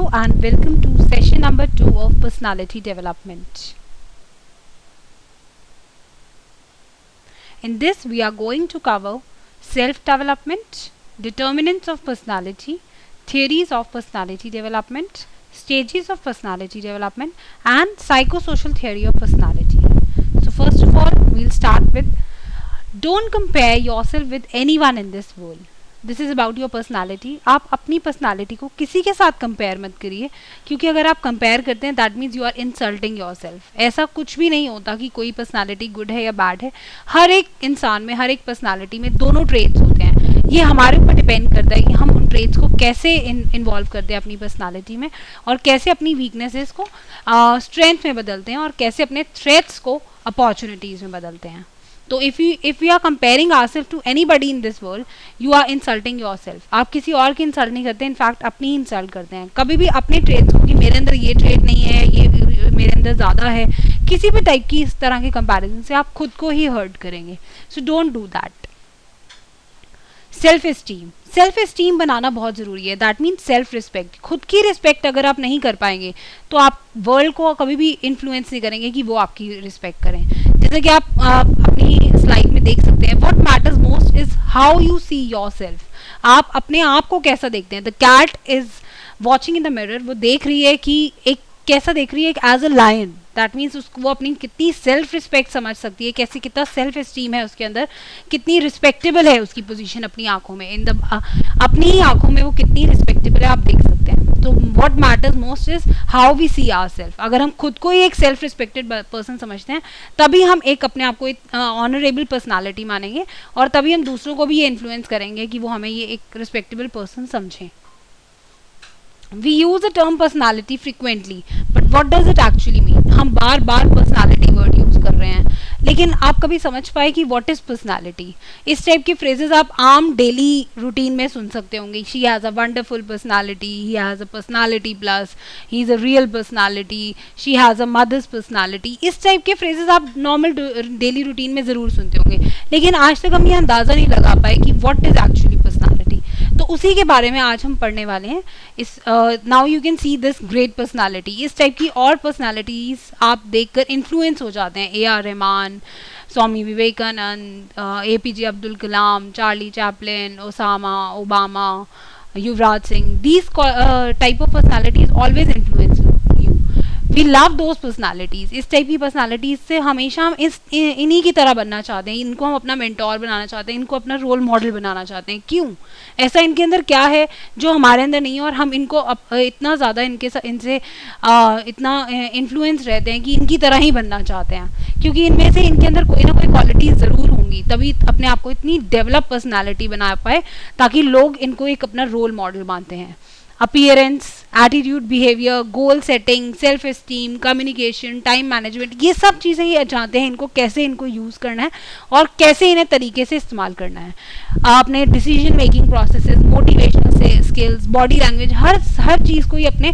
Hello and welcome to session number 2 of personality development. In this we are going to cover self-development, determinants of personality, theories of personality development, stages of personality development and psychosocial theory of personality. So first of all we'll start with don't compare yourself with anyone in this world. This is about your personality. आप अपनी personality को किसी के साथ compare मत करिए, क्योंकि अगर आप कंपेयर करते हैं that means you are insulting yourself. ऐसा कुछ भी नहीं होता कि कोई पर्सनैलिटी गुड है या बैड है. हर एक इंसान में, हर एक पर्सनैलिटी में दोनों ट्रेट्स होते हैं. ये हमारे ऊपर डिपेंड करता है कि हम उन ट्रेट्स को कैसे इन्वॉल्व करते हैं अपनी पर्सनैलिटी में, और कैसे अपनी वीकनेसेस को स्ट्रेंथ में बदलते हैं, और कैसे अपने थ्रेट्स को अपॉर्चुनिटीज़ में बदलते हैं. तो if we are comparing ourselves to anybody in this world, you are insulting yourself. आप किसी और की इंसल्ट नहीं करते, इनफैक्ट अपनी इंसल्ट करते हैं. कभी भी अपने ट्रेट्स को कि मेरे अंदर ये ट्रेट नहीं है, ये मेरे अंदर ज़्यादा है, किसी भी टाइप की इस तरह के कंपैरिजन से आप खुद को ही हर्ट करेंगे. So don't do that. Self esteem बनाना बहुत ज़रूरी है. That means self respect. खुद की रिस्पेक्ट अगर आप नहीं कर पाएंगे तो आप वर्ल्ड को कभी भी इन्फ्लुएंस नहीं करेंगे कि वो आपकी रिस्पेक्ट करें. जैसे कि आप अपनी स्लाइड में देख सकते हैं, what matters most is how you see yourself. आप अपने आप को कैसा देखते हैं. The cat is watching in the mirror. वो देख रही है कि एक कैसा देख रही है, एक as a lion. That means उसको वो अपनी कितनी सेल्फ रिस्पेक्ट समझ सकती है, कैसे कितना सेल्फ एस्टीम है उसके अंदर, कितनी रिस्पेक्टेबल है उसकी पोजीशन अपनी आंखों में. अपनी ही आंखों में वो कितनी रिस्पेक्टेबल है आप देख सकते हैं. तो what matters most is how we see ourself. अगर हम खुद को ही एक सेल्फ रिस्पेक्टेड पर्सन समझते हैं, तभी हम एक अपने आप को एक ऑनरेबल पर्सनालिटी मानेंगे, और तभी हम दूसरों को भी ये इन्फ्लुएंस करेंगे कि वो हमें ये एक रिस्पेक्टेबल पर्सन समझें. We use the term personality frequently, but what does it actually mean? हम बार बार personality word use कर रहे हैं, लेकिन आप कभी समझ पाए कि what is personality? इस टाइप के phrases आप आम डेली रूटीन में सुन सकते होंगे. She has a wonderful personality, he has a personality plus, he is a real personality, she has a mother's personality. इस टाइप के phrases आप नॉर्मल डेली रूटीन में ज़रूर सुनते होंगे, लेकिन आज तक हम ये अंदाज़ा नहीं लगा पाए कि what is actually personality. तो उसी के बारे में आज हम पढ़ने वाले हैं. इस now you can see this great personality. इस टाइप की और पर्सनालिटीज़ आप देखकर इन्फ्लुएंस हो जाते हैं. A R. Rahman, Swami Vivekananda, APJ Abdul Kalam, Charlie Chaplin, Osama, Obama, Yuvraj Singh. These type of personalities always influence you. We love those personalities. इस टाइप की पर्सनालिटीज़ से हमेशा हम इन्हीं की तरह बनना चाहते हैं. इनको हम अपना मेंटोर बनाना चाहते हैं, इनको अपना रोल मॉडल बनाना चाहते हैं. क्यों? ऐसा इनके अंदर क्या है जो हमारे अंदर नहीं है, और हम इनको इतना ज़्यादा इनसे इतना इन्फ्लुएंस रहते हैं कि इनकी तरह ही बनना चाहते हैं, क्योंकि इनमें से इनके अंदर कोई ना कोई क्वालिटीज़ ज़रूर होंगी, तभी अपने आप को इतनी डेवलप पर्सनैलिटी बना पाए ताकि लोग इनको एक अपना रोल मॉडल मानते हैं. Appearance, attitude, behaviour, goal setting, self esteem, communication, time management, ये सब चीज़ें ये जानते हैं इनको कैसे इनको यूज़ करना है और कैसे इन्हें तरीके से इस्तेमाल करना है. अपने decision making processes, motivational skills, body language, हर चीज़ को ये अपने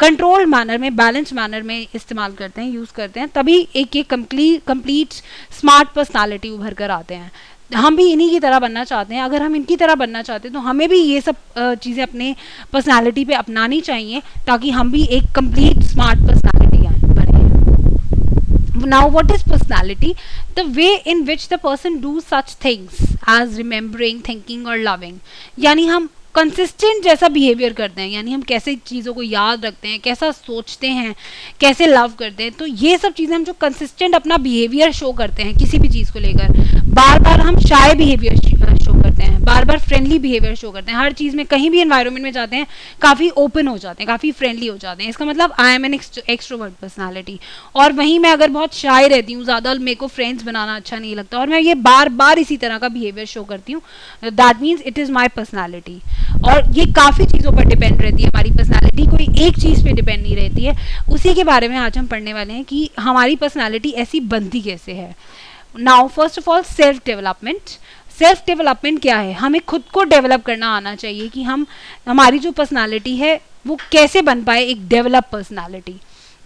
कंट्रोल्ड मैनर में, बैलेंस मैनर में इस्तेमाल करते हैं, यूज़ करते हैं, तभी एक कंप्लीट स्मार्ट पर्सनालिटी उभर कर आते हैं. हम भी इन्हीं की तरह बनना चाहते हैं. अगर हम इनकी तरह बनना चाहते हैं तो हमें भी ये सब चीज़ें अपने पर्सनालिटी पे अपनानी चाहिए, ताकि हम भी एक कंप्लीट स्मार्ट पर्सनालिटी बने. Now what is personality? The way in which the person do such things as remembering, thinking और लविंग. यानी हम कंसिस्टेंट जैसा बिहेवियर करते हैं, यानी हम कैसे चीज़ों को याद रखते हैं, कैसा सोचते हैं, कैसे लव करते हैं. तो ये सब चीज़ें हम जो कंसिस्टेंट अपना बिहेवियर शो करते हैं किसी भी चीज़ को लेकर, बार बार हम शाय बिहेवियर शो करते हैं, बार बार फ्रेंडली बिहेवियर शो करते हैं. हर चीज़ में, कहीं भी एनवायरनमेंट में जाते हैं, काफ़ी ओपन हो जाते हैं, काफ़ी फ्रेंडली हो जाते हैं. इसका मतलब I am an extrovert personality. और वहीं मैं अगर बहुत शाय रहती हूँ, ज़्यादा मेरे को फ्रेंड्स बनाना अच्छा नहीं लगता, और मैं ये बार बार इसी तरह का बिहेवियर शो करती हूँ, that means it is my personality. और ये काफ़ी चीज़ों पर डिपेंड रहती है हमारी पर्सनैलिटी, कोई एक चीज़ पे डिपेंड नहीं रहती है. उसी के बारे में आज हम पढ़ने वाले हैं कि हमारी पर्सनैलिटी ऐसी बनती कैसे है. Now first of all self development. Self development क्या है? हमें खुद को डेवलप करना आना चाहिए कि हमारी जो पर्सनैलिटी है वो कैसे बन पाए एक develop personality.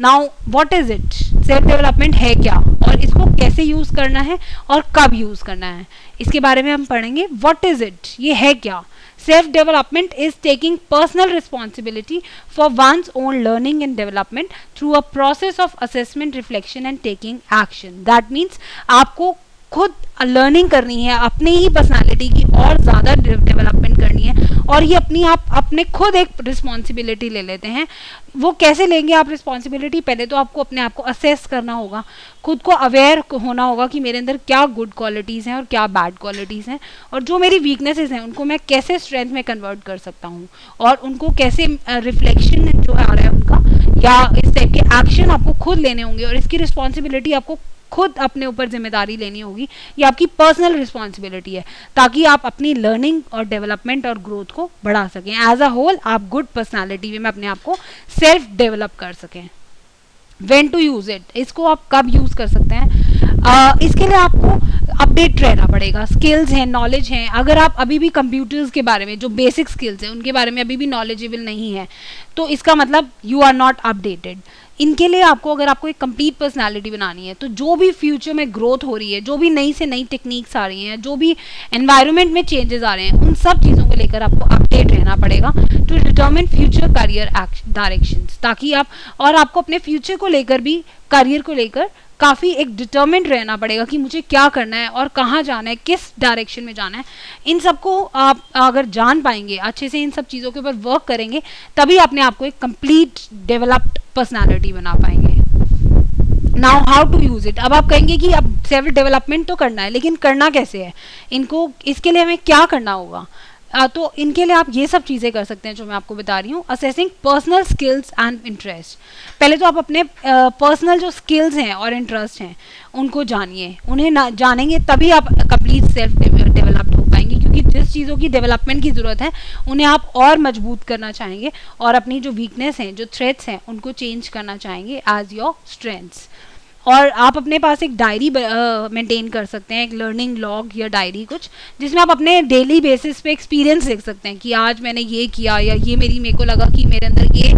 Now what is it? Self development है क्या, और इसको कैसे यूज़ करना है और कब यूज़ करना है, इसके बारे में हम पढ़ेंगे. What is it? ये है क्या? Self development is taking personal responsibility for one's own learning and development through a process of assessment, reflection and taking action. That means आपको खुद लर्निंग करनी है, अपनी ही पर्सनालिटी की और ज़्यादा डेवलपमेंट करनी है, और ये अपने खुद एक रिस्पॉन्सिबिलिटी ले लेते हैं। वो कैसे लेंगे आप रिस्पॉन्सिबिलिटी? पहले तो आपको अपने आप को असेस करना होगा, खुद को अवेयर होना होगा कि मेरे अंदर क्या गुड क्वालिटीज़ हैं और क्या बैड क्वालिटीज़ हैं, और जो मेरी वीकनेसेस हैं उनको मैं कैसे स्ट्रेंथ में कन्वर्ट कर सकता हूँ, और उनको कैसे रिफ्लेक्शन जो आ रहा है उनका या इस टाइप के एक्शन आपको खुद लेने होंगे, और इसकी रिस्पॉन्सिबिलिटी आपको खुद अपने ऊपर जिम्मेदारी लेनी होगी। ये आपकी पर्सनल रिस्पॉन्सिबिलिटी है, ताकि आप अपनी लर्निंग और डेवलपमेंट और ग्रोथ को बढ़ा सकें। एज अ होल आप गुड पर्सनालिटी में अपने आप को सेल्फ डेवलप कर सकें। व्हेन टू यूज इट, इसको आप कब यूज कर सकते हैं? इसके लिए आपको अपडेट रहना पड़ेगा। स्किल्स हैं, नॉलेज हैं, अगर आप अभी भी कंप्यूटर्स के बारे में जो बेसिक स्किल्स हैं उनके बारे में अभी भी नॉलेजेबल नहीं है, तो इसका मतलब यू आर नॉट अपडेटेड। इनके लिए आपको, अगर आपको एक कंप्लीट पर्सनालिटी बनानी है, तो जो भी फ्यूचर में ग्रोथ हो रही है, जो भी नई से नई टेक्निक्स आ रही हैं, जो भी एनवायरनमेंट में चेंजेस आ रहे हैं, उन सब चीज़ों को लेकर आपको अपडेट रहना पड़ेगा to determine future career directions, ताकि आपको अपने फ्यूचर को लेकर भी, करियर को लेकर काफ़ी एक डिटर्मिन्ड रहना पड़ेगा कि मुझे क्या करना है और कहाँ जाना है, किस डायरेक्शन में जाना है। इन सबको आप अगर जान पाएंगे, अच्छे से इन सब चीज़ों के ऊपर वर्क करेंगे, तभी अपने आप को एक कंप्लीट डेवलप्ड पर्सनालिटी बना पाएंगे। Now how to use it. अब आप कहेंगे कि अब सेल्फ डेवलपमेंट तो करना है, लेकिन करना कैसे है इसके लिए हमें क्या करना होगा? तो इनके लिए आप ये सब चीज़ें कर सकते हैं जो मैं आपको बता रही हूँ। Assessing personal skills and interest. पहले तो आप अपने पर्सनल जो स्किल्स हैं और इंटरेस्ट हैं उनको जानिए, उन्हें जानेंगे तभी आप कंप्लीट सेल्फ डेवलप्ड हो पाएंगे, क्योंकि जिस चीज़ों की डेवलपमेंट की ज़रूरत है उन्हें आप और मजबूत करना चाहेंगे, और अपनी जो वीकनेस हैं, जो थ्रेट्स हैं, उनको चेंज करना चाहेंगे एज योर स्ट्रेंथ्स। और आप अपने पास एक डायरी मेंटेन कर सकते हैं, एक लर्निंग लॉग या डायरी कुछ, जिसमें आप अपने डेली बेसिस पे एक्सपीरियंस लिख सकते हैं कि आज मैंने ये किया, या ये मेरे को लगा कि मेरे अंदर ये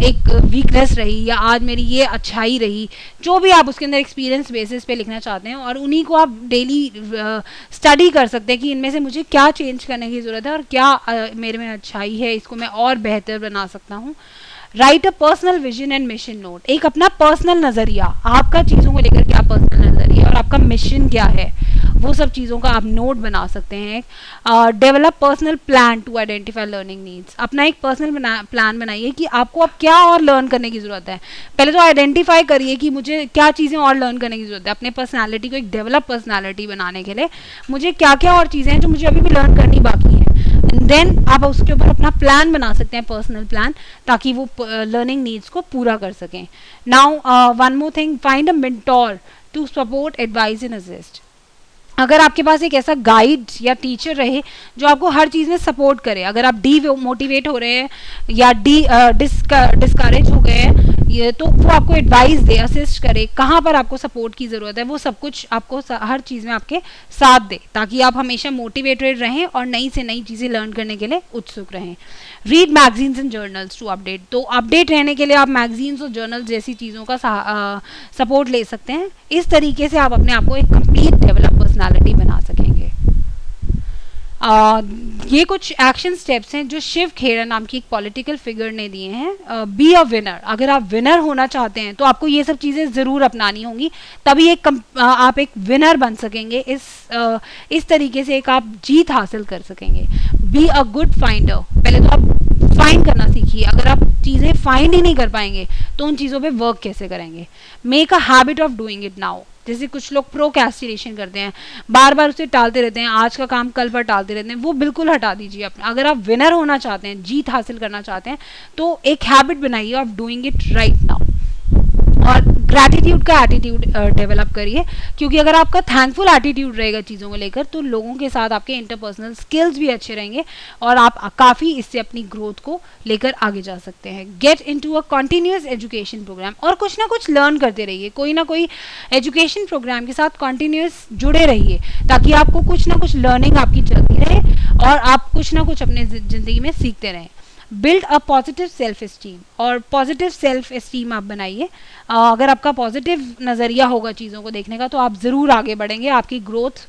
एक वीकनेस रही, या आज मेरी ये अच्छाई रही। जो भी आप उसके अंदर एक्सपीरियंस बेसिस पे लिखना चाहते हैं, और उन्हीं को आप डेली स्टडी कर सकते हैं कि इनमें से मुझे क्या चेंज करने की ज़रूरत है और क्या मेरे में अच्छाई है, इसको मैं और बेहतर बना सकता हूँ। Right a personal vision and mission note. एक अपना पर्सनल नज़रिया, आपका चीज़ों को लेकर क्या पर्सनल नज़रिया और आपका मिशन क्या है, वो सब चीज़ों का आप नोट बना सकते हैं। Develop personal plan to identify learning needs. अपना एक पर्सनल प्लान बनाइए कि आपको अब क्या और लर्न करने की ज़रूरत है। पहले तो आइडेंटिफाई करिए कि मुझे क्या चीज़ें और लर्न करने की ज़रूरत है। अपने पर्सनैलिटी को एक डेवलप पर्सनैलिटी बनाने के लिए मुझे क्या क्या और चीज़ें हैं जो मुझे अभी भी लर्न करनी बाकी है। देन आप उसके ऊपर अपना प्लान बना सकते हैं, पर्सनल प्लान, ताकि वो लर्निंग नीड्स को पूरा कर सकें। Now one more thing, find a mentor to support, advise and assist. अगर आपके पास एक ऐसा गाइड या टीचर रहे जो आपको हर चीज़ में सपोर्ट करे, अगर आप मोटिवेट हो रहे हैं या डिस्करेज हो गए हैं, ये तो वो आपको एडवाइस दे, असिस्ट करे, कहाँ पर आपको सपोर्ट की ज़रूरत है, वो सब कुछ आपको हर चीज़ में आपके साथ दे, ताकि आप हमेशा मोटिवेटेड रहें और नई से नई चीज़ें लर्न करने के लिए उत्सुक रहें। Read magazines and journals to update. तो अपडेट रहने के लिए आप मैगजीन्स और जर्नल्स जैसी चीज़ों का सपोर्ट ले सकते हैं। इस तरीके से आप अपने आप को एक कंप्लीट डेवलप पर्सनालिटी बना सकेंगे। ये कुछ एक्शन स्टेप्स हैं जो शिव खेरा नाम की एक पॉलिटिकल फिगर ने दिए हैं। Be a winner. अगर आप विनर होना चाहते हैं तो आपको ये सब चीज़ें ज़रूर अपनानी होंगी, तभी आप एक विनर बन सकेंगे। इस तरीके से एक आप जीत हासिल कर सकेंगे। Be a good finder. पहले तो आप फाइंड करना सीखिए। अगर आप चीज़ें फाइंड ही नहीं कर पाएंगे तो उन चीज़ों पे वर्क कैसे करेंगे। Make a habit of doing it now. जैसे कुछ लोग प्रोक्रेस्टिनेशन करते हैं, बार बार उसे टालते रहते हैं, आज का काम कल पर टालते रहते हैं, वो बिल्कुल हटा दीजिए अपना। अगर आप विनर होना चाहते हैं, जीत हासिल करना चाहते हैं, तो एक हैबिट बनाइए of doing it right now. और ग्रैटिट्यूड का एटीट्यूड डेवलप करिए, क्योंकि अगर आपका थैंकफुल एटीट्यूड रहेगा चीज़ों को लेकर तो लोगों के साथ आपके इंटरपर्सनल स्किल्स भी अच्छे रहेंगे और आप काफ़ी इससे अपनी ग्रोथ को लेकर आगे जा सकते हैं। Get into a continuous education program. और कुछ ना कुछ लर्न करते रहिए, कोई ना कोई एजुकेशन प्रोग्राम के साथ कंटिन्यूअस जुड़े रहिए, ताकि आपको कुछ ना कुछ लर्निंग आपकी चलती रहे और आप कुछ ना कुछ अपने ज़िंदगी में सीखते रहें। Build a positive self esteem, और पॉजिटिव सेल्फ एस्टीम आप बनाइए। अगर आपका पॉजिटिव नज़रिया होगा चीज़ों को देखने का तो आप ज़रूर आगे बढ़ेंगे, आपकी ग्रोथ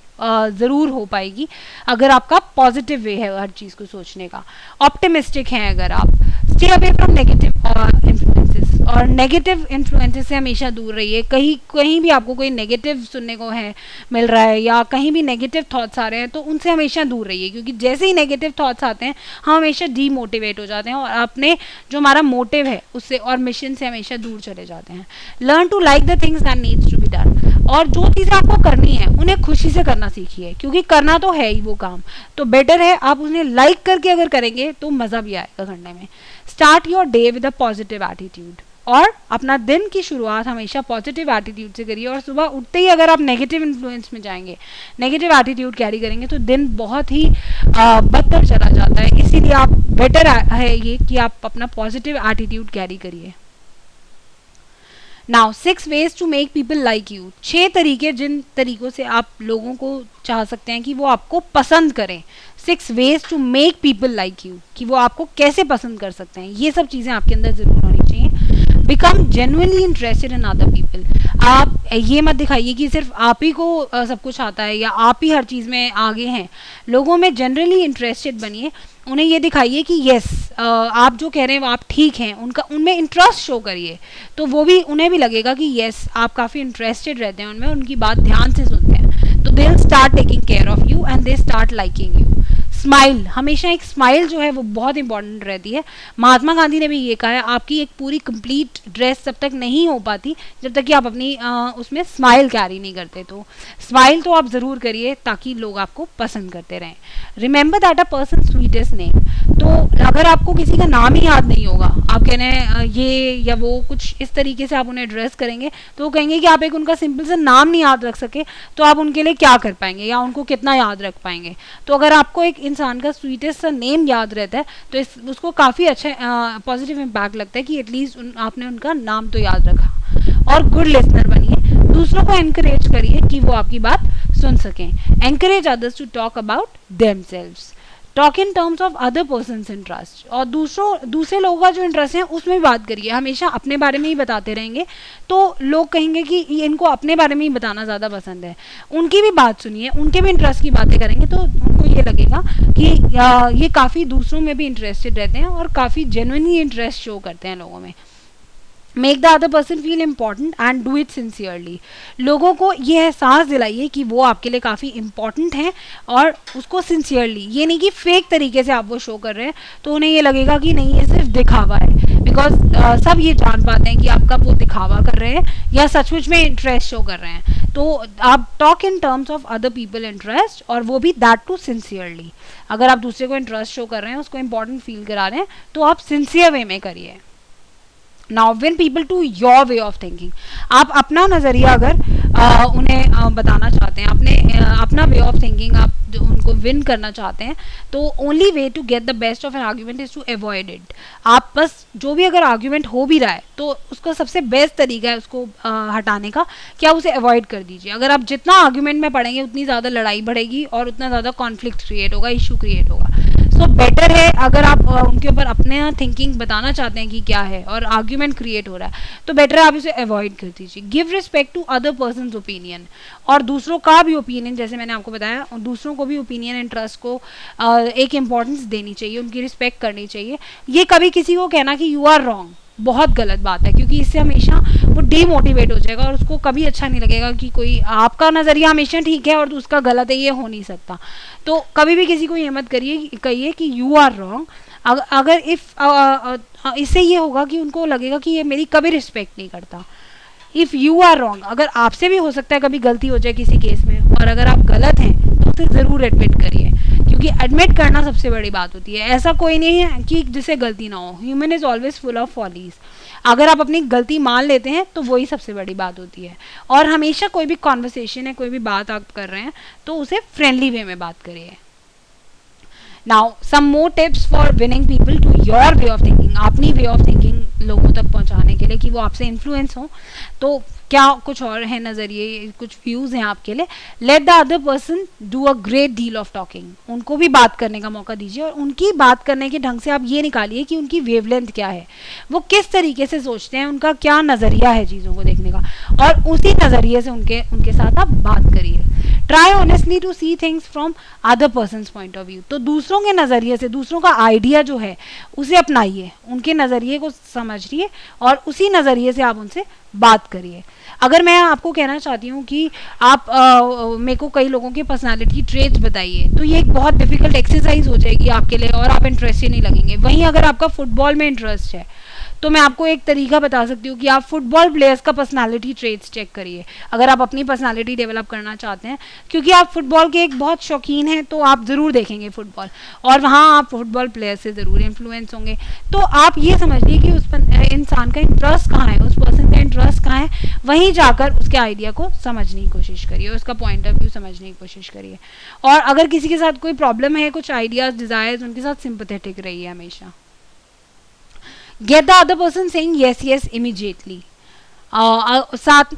ज़रूर हो पाएगी अगर आपका पॉजिटिव वे है हर चीज़ को सोचने का। ऑप्टिमिस्टिक हैं अगर आप, stay away from negative influences, और नेगेटिव इन्फ्लुएंसेस से हमेशा दूर रहिए। कहीं भी आपको कोई नेगेटिव सुनने को है मिल रहा है या कहीं भी नेगेटिव थॉट्स आ रहे हैं तो उनसे हमेशा दूर रहिए, क्योंकि जैसे ही नेगेटिव थॉट्स आते हैं हम हमेशा डीमोटिवेट हो जाते हैं और अपने जो हमारा मोटिव है उससे और मिशन से हमेशा दूर चले जाते हैं। Learn to like the things that needs to be done, और जो चीज़ें आपको करनी है उन्हें खुशी से करना सीखिए, क्योंकि करना तो है ही वो काम, तो बेटर है आप उन्हें लाइक करके अगर करेंगे तो मज़ा भी आएगा करने में। Start your day with a positive attitude, और अपना दिन की शुरुआत हमेशा पॉजिटिव एटीट्यूड से करिए, और सुबह उठते ही अगर आप नेगेटिव इन्फ्लुएंस में जाएंगे, नेगेटिव एटीट्यूड कैरी करेंगे तो दिन बहुत ही बदतर चला जाता है। इसीलिए आप बेटर है ये कि आप अपना पॉजिटिव एटीट्यूड कैरी करिए। Now 6 ways to make people like you, 6 तरीके जिन तरीकों से आप लोगों को चाह सकते हैं कि वो आपको पसंद करें। 6 ways to make people like you, कि वो आपको कैसे पसंद कर सकते हैं, ये सब चीज़ें आपके अंदर ज़रूर होनी चाहिए। Become genuinely interested in other people, आप ये मत दिखाइए कि सिर्फ आप ही को सब कुछ आता है या आप ही हर चीज़ में आगे हैं। लोगों में जनरली इंटरेस्टेड बनिए, उन्हें ये दिखाइए कि यस आप जो कह रहे हैं वो आप ठीक हैं, उनमें इंटरेस्ट शो करिए, तो वो भी उन्हें भी लगेगा कि यस आप काफ़ी इंटरेस्टेड रहते हैं उनमें, उनकी बात ध्यान से सुनते हैं, तो they will start taking care of you and they start liking you. Smile, हमेशा एक स्माइल जो है वो बहुत इंपॉर्टेंट रहती है। महात्मा गांधी ने भी ये कहा है, आपकी एक पूरी कंप्लीट ड्रेस तब तक नहीं हो पाती जब तक कि आप अपनी उसमें स्माइल कैरी नहीं करते, तो स्माइल तो आप ज़रूर करिए ताकि लोग आपको पसंद करते रहें। Remember that a person sweetest name, तो अगर आपको किसी का नाम ही याद नहीं होगा, आप कह रहे हैं ये या वो, कुछ इस तरीके से आप उन्हें एड्रेस करेंगे तो वो कहेंगे कि आप एक उनका सिंपल सा नाम नहीं याद रख सके तो आप उनके लिए क्या कर पाएंगे या उनको कितना याद रख पाएंगे। तो अगर आपको एक इंसान का स्वीटेस्ट सा नेम याद रहता है तो उसको काफ़ी अच्छा पॉजिटिव इम्पैक्ट लगता है कि एटलीस्ट आपने उनका नाम तो याद रखा। और गुड लिसनर बनिए, दूसरों को एनकरेज करिए कि वो आपकी बात सुन सकें। Encourage others to talk about themselves, talk in terms of other persons interest, और दूसरे लोगों का जो इंटरेस्ट है उसमें भी बात करिए। हमेशा अपने बारे में ही बताते रहेंगे तो लोग कहेंगे कि इनको अपने बारे में ही बताना ज़्यादा पसंद है, उनकी भी बात सुनिए, उनके भी इंटरेस्ट की बातें करेंगे तो उनको ये लगेगा कि ये काफ़ी दूसरों में भी इंटरेस्टेड रहते हैं और काफ़ी जेन्युइनली इंटरेस्ट शो करते हैं लोगों में। Make the other person feel important and do it sincerely, लोगों को ये एहसास दिलाइए कि वो आपके लिए काफ़ी इंपॉर्टेंट हैं और उसको सिंसियरली, ये नहीं कि फेक तरीके से आप वो शो कर रहे हैं तो उन्हें ये लगेगा कि नहीं ये सिर्फ दिखावा है, बिकॉज सब ये जान पाते हैं कि आप कब वो दिखावा कर रहे हैं या सचमुच में इंटरेस्ट शो कर रहे हैं। तो आप talk in terms of other people interest, और वो भी दैट टू सिंसियरली। अगर आप दूसरे को इंटरेस्ट शो कर रहे हैं, उसको इंपॉर्टेंट फील करा रहे हैं तो आप सिंसियर वे में करिए। Now win people to your way of thinking, आप अपना नज़रिया अगर उन्हें बताना चाहते हैं, अपना वे ऑफ थिंकिंग आप जो उनको विन करना चाहते हैं, तो only way to get the best of an argument is to avoid it. आप बस जो भी अगर आर्ग्यूमेंट हो भी रहा है तो उसका सबसे बेस्ट तरीका है उसको हटाने का कि आप उसे अवॉइड कर दीजिए। अगर आप जितना आर्ग्यूमेंट में पढ़ेंगे उतनी ज़्यादा लड़ाई बढ़ेगी और उतना ज़्यादा कॉन्फ्लिक्ट क्रिएट होगा, इशू क्रिएट होगा। सो बेटर है अगर आप उनके ऊपर अपने थिंकिंग बताना चाहते हैं कि क्या है और आर्ग्यूमेंट क्रिएट हो रहा है तो बेटर है आप इसे अवॉइड कर दीजिए। Give respect to other persons opinion, और दूसरों का भी ओपिनियन, जैसे मैंने आपको बताया, दूसरों को भी ओपिनियन एंड ट्रस्ट को एक इम्पॉर्टेंस देनी चाहिए, उनकी रिस्पेक्ट करनी चाहिए। ये कभी किसी को कहना कि यू आर रॉन्ग बहुत गलत बात है, क्योंकि इससे हमेशा वो डीमोटिवेट हो जाएगा और उसको कभी अच्छा नहीं लगेगा कि कोई आपका नज़रिया हमेशा ठीक है और उसका गलत है, ये हो नहीं सकता। तो कभी भी किसी को ये मत कहिए कि यू आर रॉन्ग। अगर इससे ये होगा कि उनको लगेगा कि ये मेरी कभी रिस्पेक्ट नहीं करता। इफ़ यू आर रॉन्ग, अगर आपसे भी हो सकता है कभी गलती हो जाए किसी केस में, और अगर आप गलत हैं तो उसे ज़रूर एडमिट करिए, क्योंकि एडमिट करना सबसे बड़ी बात होती है। ऐसा कोई नहीं है कि जिसे गलती ना हो, human is always full of follies. अगर आप अपनी गलती मान लेते हैं तो वही सबसे बड़ी बात होती है। और हमेशा कोई भी कॉन्वर्सेशन है, कोई भी बात आप कर रहे हैं तो उसे फ्रेंडली वे में बात करिए। Now some more tips for winning people to your way of thinking, अपनी वे ऑफ थिंकिंग लोगों तक पहुंचाने के लिए कि वो आपसे इन्फ्लुएंस हो, तो क्या कुछ और है नज़रिए, कुछ व्यूज़ हैं आपके लिए, let the other person do a great deal of talking, उनको भी बात करने का मौका दीजिए और उनकी बात करने के ढंग से आप ये निकालिए कि उनकी वेवलेंथ क्या है, वो किस तरीके से सोचते हैं, उनका क्या नज़रिया है चीज़ों को देखने का, और उसी नज़रिए से उनके साथ आप बात करिए। Try honestly to see things from other persons point of view, तो दूसरों के नज़रिए से, दूसरों का आइडिया जो है उसे अपनाइए, उनके नज़रिए को समझिए और उसी नज़रिए से आप उनसे बात करिए। अगर मैं आपको कहना चाहती हूँ कि आप मेरे को कई लोगों के पर्सनालिटी ट्रेट्स बताइए, तो ये एक बहुत डिफिकल्ट एक्सरसाइज हो जाएगी आपके लिए और आप इंटरेस्ट ही नहीं लगेंगे। वहीं अगर आपका फुटबॉल में इंटरेस्ट है तो मैं आपको एक तरीका बता सकती हूँ कि आप फुटबॉल प्लेयर्स का पर्सनालिटी ट्रेट्स चेक करिए अगर आप अपनी पर्सनालिटी डेवलप करना चाहते हैं, क्योंकि आप फुटबॉल के एक बहुत शौकीन हैं तो आप ज़रूर देखेंगे फुटबॉल और वहाँ आप फुटबॉल प्लेयर से ज़रूर इन्फ्लुएंस होंगे। तो आप ये समझिए कि उस इंसान का इंटरेस्ट कहाँ है, उस पर्सन का इंटरेस्ट कहाँ है, वहीं जाकर उसके आइडिया को समझने की कोशिश करिए, उसका पॉइंट ऑफ व्यू समझने की कोशिश करिए। और अगर किसी के साथ कोई प्रॉब्लम है, कुछ आइडियाज़ डिज़ायर्स, उनके साथ सिंपैथेटिक रहिए हमेशा। Get the other person saying yes yes immediately. साथ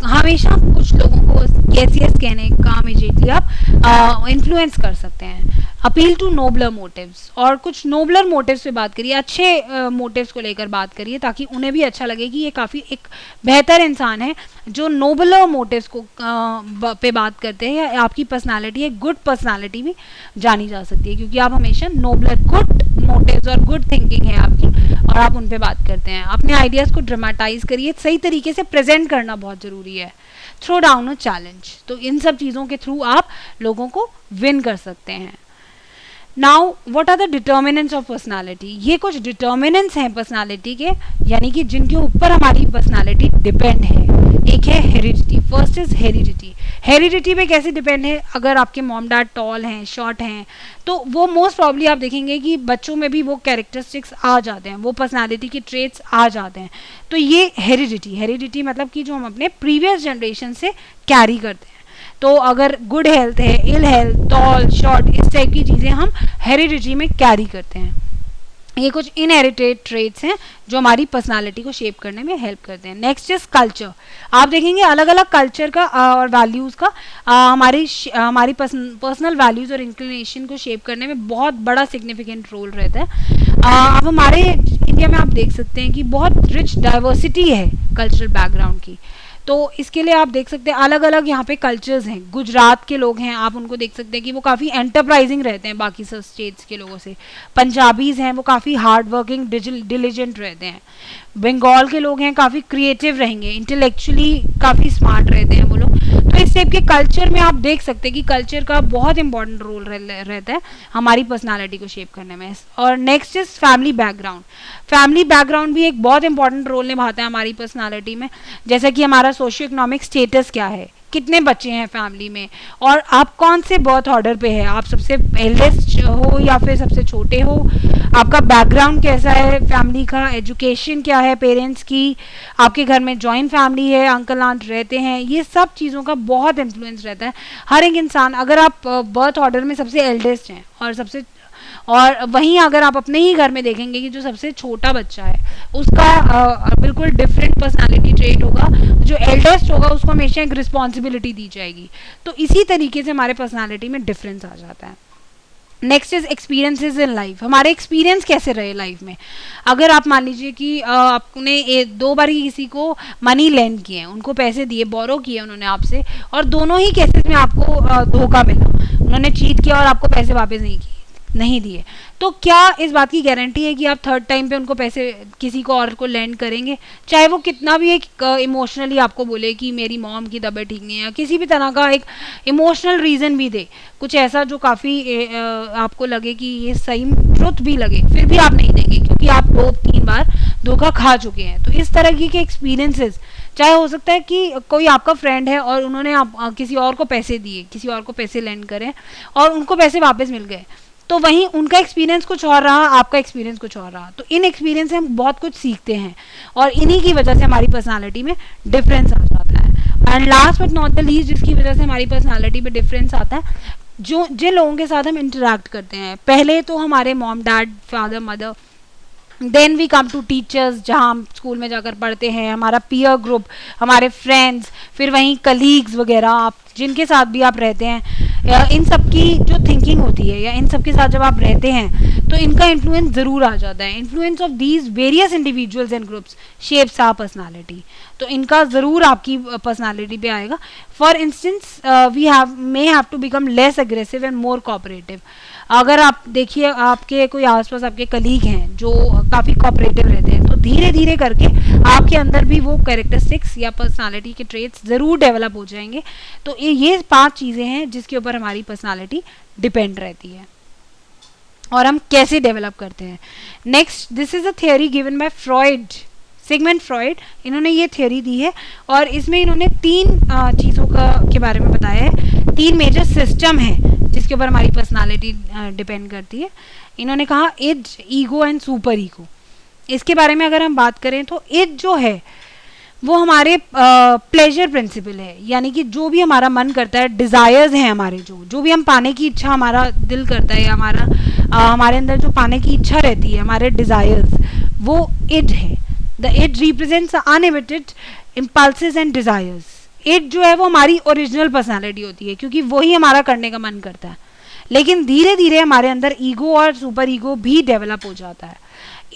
हमेशा कुछ लोगों को yes yes कहने का इमीडिएटली आप इन्फ्लुएंस कर सकते हैं। अपील टू नोबलर मोटिव्स, और कुछ नोबलर मोटिव्स पे बात करिए, अच्छे मोटिव्स को लेकर बात करिए ताकि उन्हें भी अच्छा लगे कि ये काफ़ी एक बेहतर इंसान है जो नोबलर मोटिव्स को पे बात करते हैं, या आपकी पर्सनालिटी एक गुड पर्सनालिटी भी जानी जा सकती है क्योंकि आप हमेशा नोबलर गुड मोटिव्स और गुड थिंकिंग है आपकी और आप उन पे बात करते हैं। अपने आइडियाज़ को ड्रामेटाइज करिए, सही तरीके से प्रेजेंट करना बहुत ज़रूरी है। थ्रो डाउन अ चैलेंज, तो इन सब चीज़ों के थ्रू आप लोगों को विन कर सकते हैं। Now what are the determinants of personality, ये कुछ डिटर्मिनेंट्स हैं पर्सनालिटी के, यानी कि जिनके ऊपर हमारी पर्सनालिटी डिपेंड है। एक है heredity, first is heredity. Heredity पे कैसे डिपेंड है, अगर आपके मॉम डैड टॉल हैं, शॉर्ट हैं, तो वो मोस्ट प्रॉब्ली आप देखेंगे कि बच्चों में भी वो कैरेक्टरिस्टिक्स आ जाते हैं, वो पर्सनालिटी के ट्रेट्स आ जाते हैं। तो ये हेरिडिटी मतलब कि जो हम अपने प्रीवियस जनरेशन से कैरी करते हैं। तो अगर गुड हेल्थ है, इल हेल्थ, टॉल, शॉर्ट, इस टाइप की चीज़ें हम हेरिडिटी में कैरी करते हैं। ये कुछ इनहेरिटेड ट्रेट्स हैं जो हमारी पर्सनालिटी को शेप करने में हेल्प करते हैं। Next is culture. आप देखेंगे अलग अलग कल्चर का और वैल्यूज़ का हमारी पर्सनल वैल्यूज़ और इंक्लिनेशन को शेप करने में बहुत बड़ा सिग्निफिकेंट रोल रहता है। अब हमारे इंडिया में आप देख सकते हैं कि बहुत रिच डाइवर्सिटी है कल्चरल बैकग्राउंड की, तो इसके लिए आप देख सकते हैं अलग अलग यहाँ पे कल्चर्स हैं। गुजरात के लोग हैं, आप उनको देख सकते हैं कि वो काफ़ी एंटरप्राइजिंग रहते हैं बाकी सब स्टेट्स के लोगों से। पंजाबीज़ हैं, वो काफ़ी हार्ड वर्किंग डिलीजेंट रहते हैं। बंगाल के लोग हैं, काफ़ी क्रिएटिव रहेंगे, इंटेलेक्चुअली काफ़ी स्मार्ट रहते हैं वो लोग। तो इस टाइप के कल्चर में आप देख सकते हैं कि कल्चर का बहुत इंपॉर्टेंट रोल रहता है हमारी पर्सनालिटी को शेप करने में। और next is family background. Family background भी एक बहुत इंपॉर्टेंट रोल निभाता है हमारी पर्सनालिटी में, जैसे कि हमारा सोशियो इकोनॉमिक स्टेटस क्या है, कितने बच्चे हैं फैमिली में, और आप कौन से बर्थ ऑर्डर पे है, आप सबसे एल्डेस्ट हो या फिर सबसे छोटे हो, आपका बैकग्राउंड कैसा है फैमिली का, एजुकेशन क्या है पेरेंट्स की, आपके घर में जॉइंट फैमिली है, अंकल आंट रहते हैं, ये सब चीज़ों का बहुत इन्फ्लुएंस रहता है। हर एक इंसान, अगर आप बर्थ ऑर्डर में सबसे एल्डेस्ट हैं और वहीं अगर आप अपने ही घर में देखेंगे कि जो सबसे छोटा बच्चा है उसका बिल्कुल डिफरेंट पर्सनालिटी ट्रेट होगा, जो एल्डेस्ट होगा उसको हमेशा एक रिस्पॉन्सिबिलिटी दी जाएगी। तो इसी तरीके से हमारे पर्सनालिटी में डिफरेंस आ जाता है। Next is experiences in life. हमारे एक्सपीरियंस कैसे रहे लाइफ में, अगर आप मान लीजिए कि आपने 2 बार ही किसी को मनी लेंड किए हैं, उनको पैसे दिए, बोरो किए उन्होंने आपसे, और दोनों ही केसेस में आपको धोखा मिला, उन्होंने चीट किया और आपको पैसे वापस नहीं दिए, तो क्या इस बात की गारंटी है कि आप थर्ड टाइम पे उनको पैसे किसी को और को लेंड करेंगे, चाहे वो कितना भी एक इमोशनली आपको बोले कि मेरी मॉम की तबीयत ठीक नहीं है, या किसी भी तरह का एक इमोशनल रीज़न भी दे, कुछ ऐसा जो काफ़ी आपको लगे कि ये सही ट्रुथ भी लगे, फिर भी आप नहीं देंगे क्योंकि आप 2-3 बार धोखा खा चुके हैं। तो इस तरह के एक्सपीरियंसेस, चाहे हो सकता है कि कोई आपका फ्रेंड है और उन्होंने किसी और को पैसे दिए, किसी और को पैसे लेंड करें और उनको पैसे वापस मिल गए, तो वहीं उनका एक्सपीरियंस कुछ और रहा, आपका एक्सपीरियंस कुछ और रहा। तो इन एक्सपीरियंस से हम बहुत कुछ सीखते हैं और इन्हीं की वजह से हमारी पर्सनालिटी में डिफरेंस आ जाता है। And last but not the least, जिसकी वजह से हमारी पर्सनालिटी में डिफरेंस आता है, जिन लोगों के साथ हम इंटरेक्ट करते हैं। पहले तो हमारे mom dad, father, mother, then we come to teachers, जहाँ हम स्कूल में जाकर पढ़ते हैं, हमारा पीयर ग्रुप, हमारे फ्रेंड्स, फिर वहीं कलीग्स वगैरह, आप जिनके साथ भी आप रहते हैं, इन सब की जो थिंकिंग होती है या इन सब के साथ जब आप रहते हैं तो इनका इन्फ्लुएंस ज़रूर आ जाता है. Influence of these various individuals and groups shapes our personality. तो इनका ज़रूर आपकी पर्सनालिटी पे आएगा. For instance we may have to become less aggressive and more cooperative. अगर आप देखिए आपके कोई आसपास आपके कलीग हैं जो काफ़ी कोऑपरेटिव रहते हैं, तो धीरे धीरे करके आपके अंदर भी वो कैरेक्टरिस्टिक्स या पर्सनालिटी के ट्रेट्स ज़रूर डेवलप हो जाएंगे. तो ये 5 चीज़ें हैं जिसके ऊपर हमारी पर्सनालिटी डिपेंड रहती है और हम कैसे डेवलप करते हैं. Next, this is a theory given by Freud, Sigmund Freud. इन्होंने ये थियोरी दी है और इसमें इन्होंने 3 चीज़ों के बारे में बताया है. 3 मेजर सिस्टम हैं जिसके ऊपर हमारी पर्सनालिटी डिपेंड करती है. इन्होंने कहा id, ego and super ego. इसके बारे में अगर हम बात करें तो इड जो है वो हमारे प्लेजर प्रिंसिपल है, यानी कि जो भी हमारा मन करता है, डिज़ायर्स हैं हमारे, जो भी हम पाने की इच्छा हमारा दिल करता है, हमारे अंदर जो पाने की इच्छा रहती है, हमारे डिज़ायर्स, वो इड है. The id represents unlimited impulses and desires. Id जो है वो हमारी ओरिजिनल पर्सनालिटी होती है क्योंकि वही हमारा करने का मन करता है. लेकिन धीरे धीरे हमारे अंदर ईगो और सुपर ईगो भी डेवलप हो जाता है.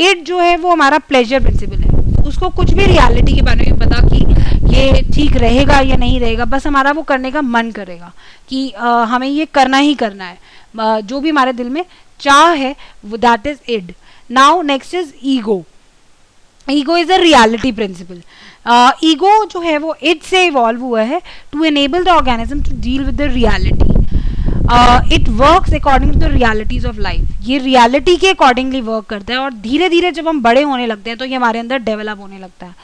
इड जो है वो हमारा प्लेजर प्रिंसिपल है. उसको कुछ भी रियलिटी के बारे में पता कि ये ठीक रहेगा या नहीं रहेगा, बस हमारा वो करने का मन करेगा कि हमें ये करना ही करना है. जो भी हमारे दिल में चाह है वो that is id. Now next is ego. Ego is a reality principle. Ego जो है वो इड से इवॉल्व हुआ है to enable the organism to deal with the reality. It works according to the realities of life. ये reality के accordingly work करता है और धीरे धीरे जब हम बड़े होने लगते हैं तो ये हमारे अंदर डेवलप होने लगता है.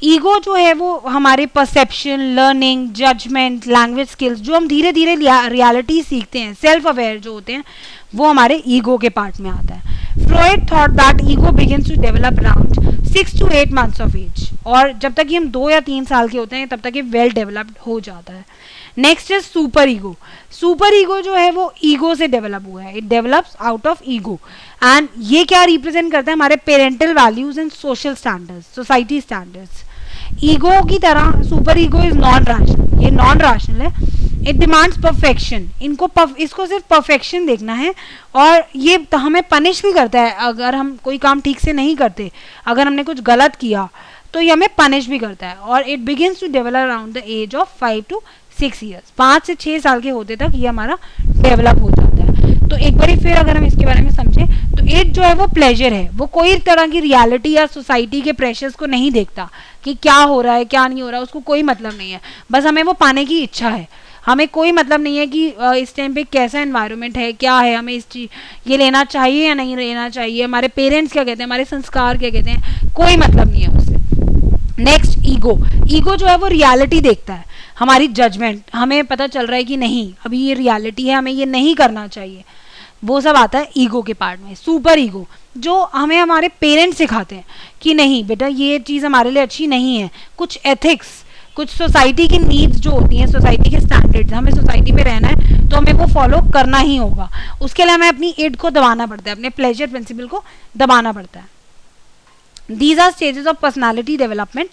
ईगो जो है वो हमारे perception, learning, judgement, language skills, जो हम धीरे धीरे रियलिटी सीखते हैं, सेल्फ अवेयर जो होते हैं, वो हमारे ईगो के पार्ट में आता है. Freud thought that ego begins to develop around 6 to 8 months of age. और जब तक ये हम 2 या 3 साल के होते हैं तब तक ये वेल डेवलप्ड हो जाता है. Next is super ego. Super ego जो है वो ईगो से डेवलप हुआ है. It develops out of ego and ये क्या रिप्रेजेंट करता है, हमारे parental values and social standards, society standards. Ego की तरह super ego is non rational. ये नॉन रैशनल है. It demands perfection. इसको सिर्फ परफेक्शन देखना है और ये हमें पनिश भी करता है अगर हम कोई काम ठीक से नहीं करते. अगर हमने कुछ गलत किया तो ये हमें पनिश भी करता है. और it begins to develop around the age of 5 to 6 years. 5 से 6 साल के होते तक ये हमारा डेवलप हो जाता है. तो एक बार फिर अगर हम इसके बारे में समझें तो इट जो है वो प्लेजर है. वो कोई तरह की रियलिटी या सोसाइटी के प्रेशर्स को नहीं देखता कि क्या हो रहा है क्या नहीं हो रहा, उसको कोई मतलब नहीं है. बस हमें वो पाने की इच्छा है. हमें कोई मतलब नहीं है कि इस टाइम पे कैसा एनवायरनमेंट है, क्या है, हमें इस चीज ये लेना चाहिए या नहीं लेना चाहिए, हमारे पेरेंट्स क्या कहते हैं, हमारे संस्कार क्या कहते हैं, कोई मतलब नहीं है उससे. Next ego. ईगो जो है वो रियलिटी देखता है, हमारी जजमेंट, हमें पता चल रहा है कि नहीं अभी ये रियलिटी है, हमें ये नहीं करना चाहिए, वो सब आता है ईगो के पार्ट में. सुपर ईगो जो हमें हमारे पेरेंट्स सिखाते हैं कि नहीं बेटा ये चीज़ हमारे लिए अच्छी नहीं है. कुछ एथिक्स, कुछ सोसाइटी की नीड्स जो होती हैं, सोसाइटी के स्टैंडर्ड्स, हमें सोसाइटी में रहना है तो हमें वो फॉलो करना ही होगा. उसके लिए हमें अपनी इड को दबाना पड़ता है, अपने प्लेजर प्रिंसिपल को दबाना पड़ता है. These are stages of personality development.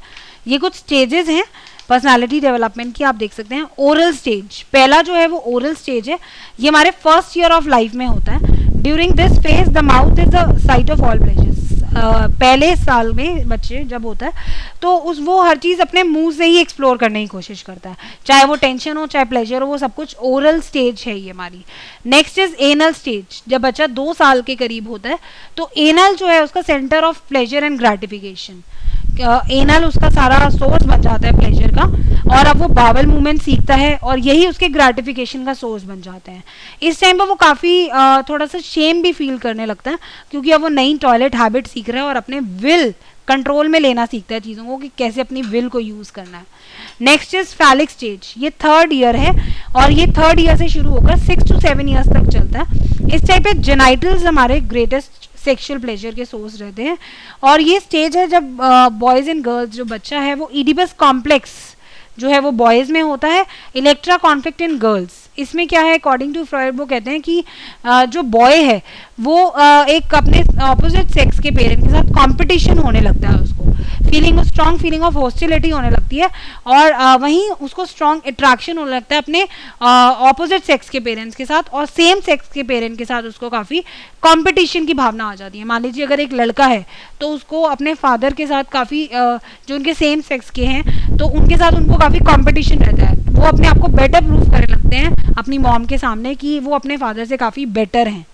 ये कुछ स्टेजेस हैं पर्सनालिटी डेवलपमेंट की, आप देख सकते हैं. ओरल स्टेज, पहला जो है वो ओरल स्टेज है. ये हमारे फर्स्ट ईयर ऑफ लाइफ में होता है. During this phase the mouth is the site of all pleasures. पहले साल में बच्चे जब होता है तो वो हर चीज़ अपने मुंह से ही एक्सप्लोर करने की कोशिश करता है, चाहे वो टेंशन हो चाहे प्लेजर हो, वो सब कुछ ओरल स्टेज है ये हमारी. Next is anal stage. जब बच्चा 2 साल के करीब होता है तो एनल जो है उसका centre of pleasure and gratification. Anal उसका सारा सोर्स बन जाता है प्लेजर का और अब वो बावल मूवमेंट सीखता है और यही उसके ग्रेटिफिकेशन का सोर्स बन जाते हैं. इस टाइम पर वो काफ़ी थोड़ा सा शेम भी फील करने लगता है क्योंकि अब वो नई टॉयलेट हैबिट सीख रहा है और अपने विल कंट्रोल में लेना सीखता है चीज़ों को कि कैसे अपनी विल को यूज़ करना है. Next is phallic stage. ये 3rd ईयर है और ये 3rd ईयर से शुरू होकर 6 to 7 years तक चलता है. इस टाइप पे जेनाइटल्स हमारे ग्रेटेस्ट सेक्सुअल प्लेजर के सोर्स रहते हैं और ये स्टेज है जब बॉयज़ एंड गर्ल्स जो बच्चा है वो ईडिपस कॉम्प्लेक्स जो है वो बॉयज़ में होता है, इलेक्ट्रा कॉन्फ्लिक्ट इन गर्ल्स। इसमें क्या है, अकॉर्डिंग टू फ्रॉइड वो कहते हैं कि जो बॉय है वो एक अपने ऑपोजिट सेक्स के पेरेंट के साथ कंपटीशन होने लगता है, उसको स्ट्रॉन्ग फीलिंग ऑफ हॉस्टिलिटी होने लगती है, और वहीं उसको स्ट्रॉन्ग अट्रैक्शन होने लगता है अपने ऑपोजिट सेक्स के पेरेंट्स के साथ, और सेम सेक्स के पेरेंट के साथ उसको काफ़ी कंपटीशन की भावना आ जाती है। मान लीजिए अगर एक लड़का है तो उसको अपने फादर के साथ काफ़ी जो उनके सेम सेक्स के हैं तो उनके साथ उनको काफ़ी कंपटीशन रहता है, वो अपने आप को बेटर प्रूव करने लगते हैं अपनी मॉम के सामने कि वो अपने फादर से काफ़ी बेटर हैं।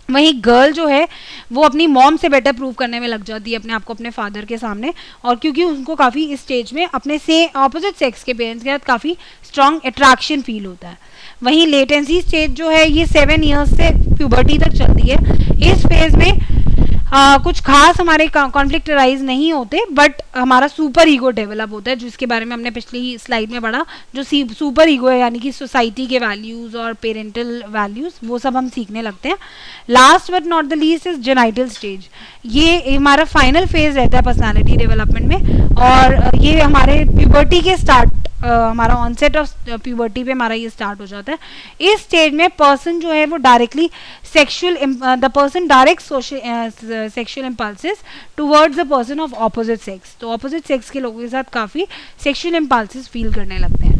वहीं गर्ल जो है वो अपनी मॉम से बेटर प्रूव करने में लग जाती है अपने आप को अपने फादर के सामने, और क्योंकि उनको काफ़ी इस स्टेज में अपने से ऑपोजिट सेक्स के पेरेंट्स के साथ काफ़ी स्ट्रॉन्ग अट्रैक्शन फील होता है। वहीं लेटेंसी स्टेज जो है ये 7 ईयर्स से प्यूबर्टी तक चलती है। इस फेज में कुछ खास हमारे कॉन्फ्लिक्ट अराइज नहीं होते, बट हमारा सुपर ईगो डेवलप होता है, जिसके बारे में हमने पिछली स्लाइड में पढ़ा। जो सुपर ईगो है यानी कि सोसाइटी के वैल्यूज़ और पेरेंटल वैल्यूज़, वो सब हम सीखने लगते हैं। Last but not the least is genital stage. ये हमारा फाइनल फेज रहता है पर्सनालिटी डेवलपमेंट में, और ये हमारे प्यूबर्टी के स्टार्ट हमारा ऑनसेट ऑफ प्यूबर्टी पे हमारा ये स्टार्ट हो जाता है। इस स्टेज में पर्सन जो है वो directly the person direct sexual impulses towards the person of opposite sex. तो ऑपोजिट सेक्स के लोगों के साथ काफ़ी सेक्शुअल इम्पल्सेस फील करने लगते हैं।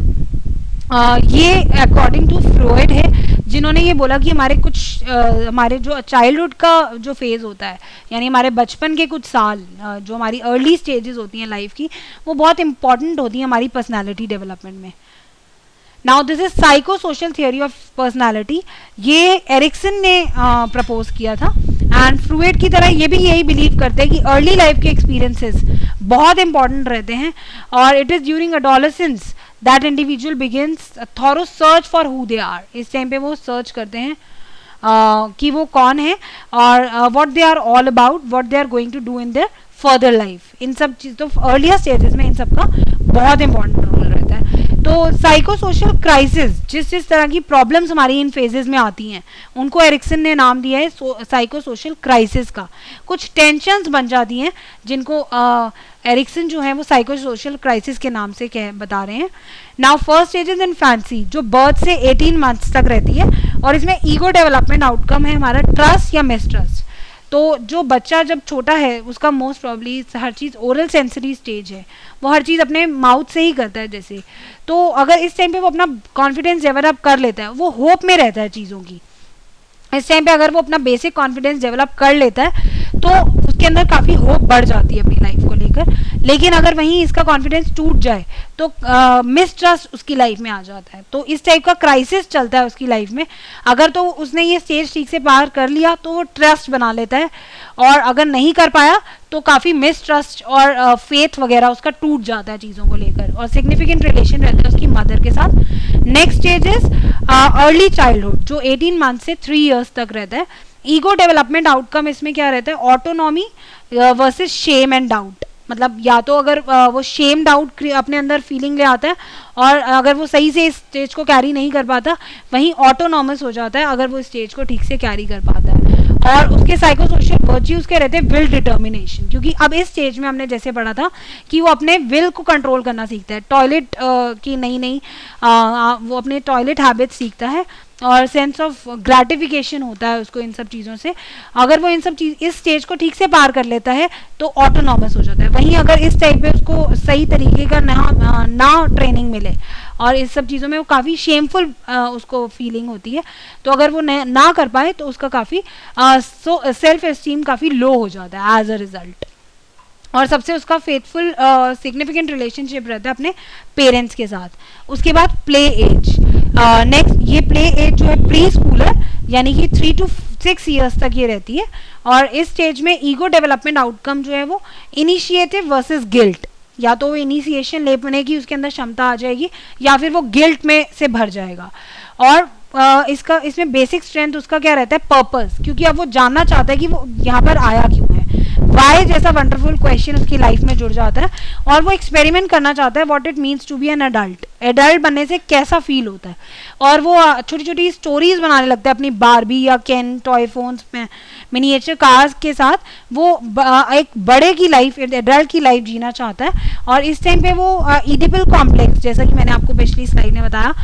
ये अकॉर्डिंग टू फ्रॉइड है, जिन्होंने ये बोला कि हमारे जो चाइल्डहुड का जो फेज़ होता है, यानी हमारे बचपन के कुछ साल, जो हमारी अर्ली स्टेजेस होती हैं लाइफ की, वो बहुत इंपॉर्टेंट होती हैं हमारी पर्सनालिटी डेवलपमेंट में। Now this is psycho social theory of personality. ये एरिक्सन ने प्रपोज किया था, एंड फ्रूइड की तरह ये भी यही बिलीव करते हैं कि अर्ली लाइफ के एक्सपीरियंसेस बहुत इंपॉर्टेंट रहते हैं, और it is during adolescence that individual begins thorough search for who they are. इस टाइम पे वो सर्च करते हैं कि वो कौन है, और what they are all about, what they are going to do in their further life. इन सब चीज़ तो अर्लियर स्टेजेस में इन सब का बहुत इंपॉर्टेंट रोल रहता है। तो साइको सोशल क्राइसिस, जिस तरह की प्रॉब्लम्स हमारी इन फेजेस में आती हैं, उनको एरिक्सन ने नाम दिया है साइको सोशल क्राइसिस का। कुछ टेंशन्स बन जाती हैं जिनको एरिक्सन जो है वो साइको सोशल क्राइसिस के नाम से बता रहे हैं। Now first stages in fancy, जो बर्थ से 18 मंथ्स तक रहती है, और इसमें ईगो डेवलपमेंट आउटकम है हमारा ट्रस्ट या मिसट्रस्ट। तो जो बच्चा जब छोटा है उसका मोस्ट प्रॉब्ली हर चीज़ ओरल सेंसरी स्टेज है, वो हर चीज़ अपने माउथ से ही करता है जैसे। तो अगर इस टाइम पे वो अपना कॉन्फिडेंस डेवलप कर लेता है, वो होप में रहता है चीज़ों की। इस टाइम पे अगर वो अपना बेसिक कॉन्फिडेंस डेवलप कर लेता है तो उसके अंदर काफ़ी होप बढ़ जाती है अपनी लाइफ को लेकर। लेकिन अगर वहीं इसका कॉन्फिडेंस टूट जाए तो मिसट्रस्ट उसकी लाइफ में आ जाता है। तो इस टाइप का क्राइसिस चलता है उसकी लाइफ में। अगर तो उसने ये स्टेज ठीक से पार कर लिया तो वो ट्रस्ट बना लेता है, और अगर नहीं कर पाया तो काफ़ी मिसट्रस्ट और फेथ वगैरह उसका टूट जाता है चीज़ों को लेकर, और सिग्निफिकेंट रिलेशन रहता है उसकी मदर के साथ। Next stage is early childhood, जो 18 मंथ से 3 इयर्स तक रहता है। ईगो डेवलपमेंट आउटकम इसमें क्या रहता है, autonomy versus shame and doubt. मतलब या तो अगर वो शेम डाउट अपने अंदर फीलिंग ले आता है, और अगर वो सही से इस स्टेज को कैरी नहीं कर पाता, वहीं ऑटोनॉमस हो जाता है अगर वो स्टेज को ठीक से कैरी कर पाता है। और उसके साइकोसोशल वर्च्यूज के रहते हैं विल डिटर्मिनेशन, क्योंकि अब इस स्टेज में हमने जैसे पढ़ा था कि वो अपने विल को कंट्रोल करना सीखता है। टॉयलेट की नई वो अपने टॉयलेट हैबिट सीखता है, और सेंस ऑफ ग्रेटिफिकेशन होता है उसको इन सब चीज़ों से। अगर वो इन सब चीज़ इस स्टेज को ठीक से पार कर लेता है तो ऑटोनॉमस हो जाता है। वहीं अगर इस टाइप पे उसको सही तरीके का ना ट्रेनिंग मिले और इस सब चीज़ों में वो काफ़ी शेमफुल उसको फीलिंग होती है, तो अगर वो ना कर पाए तो उसका काफ़ी सेल्फ एस्टीम काफ़ी लो हो जाता है एज अ रिजल्ट। और सबसे उसका फेथफुल सिग्निफिकेंट रिलेशनशिप रहता है अपने पेरेंट्स के साथ। उसके बाद प्ले एज, नेक्स्ट ये प्ले एज जो है प्री स्कूलर यानी कि 3 to 6 ईयर्स तक ये रहती है। और इस स्टेज में ईगो डेवलपमेंट आउटकम जो है वो इनिशिएटिव वर्सेस गिल्ट, या तो वो इनिशिएशन लेने की उसके अंदर क्षमता आ जाएगी या फिर वो गिल्ट में से भर जाएगा। और इसमें बेसिक स्ट्रेंथ उसका क्या रहता है, पर्पस, क्योंकि अब वो जानना चाहता है कि वो यहाँ पर आया क्यों है। वाई जैसा वंडरफुल क्वेश्चन उसकी लाइफ में जुड़ जाता है, और वो एक्सपेरिमेंट करना चाहता है what it means to be an adult. Adult बनने से कैसा फील होता है, और वो छोटी छोटी स्टोरीज बनाने लगता है अपनी बारबी या केन टॉय फोन्स में मिनिएचर कार्स के साथ। वो एक बड़े की लाइफ, एडल्ट की लाइफ जीना चाहता है। और इस टाइम पे वो इडिपल कॉम्प्लेक्स, जैसा कि मैंने आपको पिछली स्लाइड में बताया,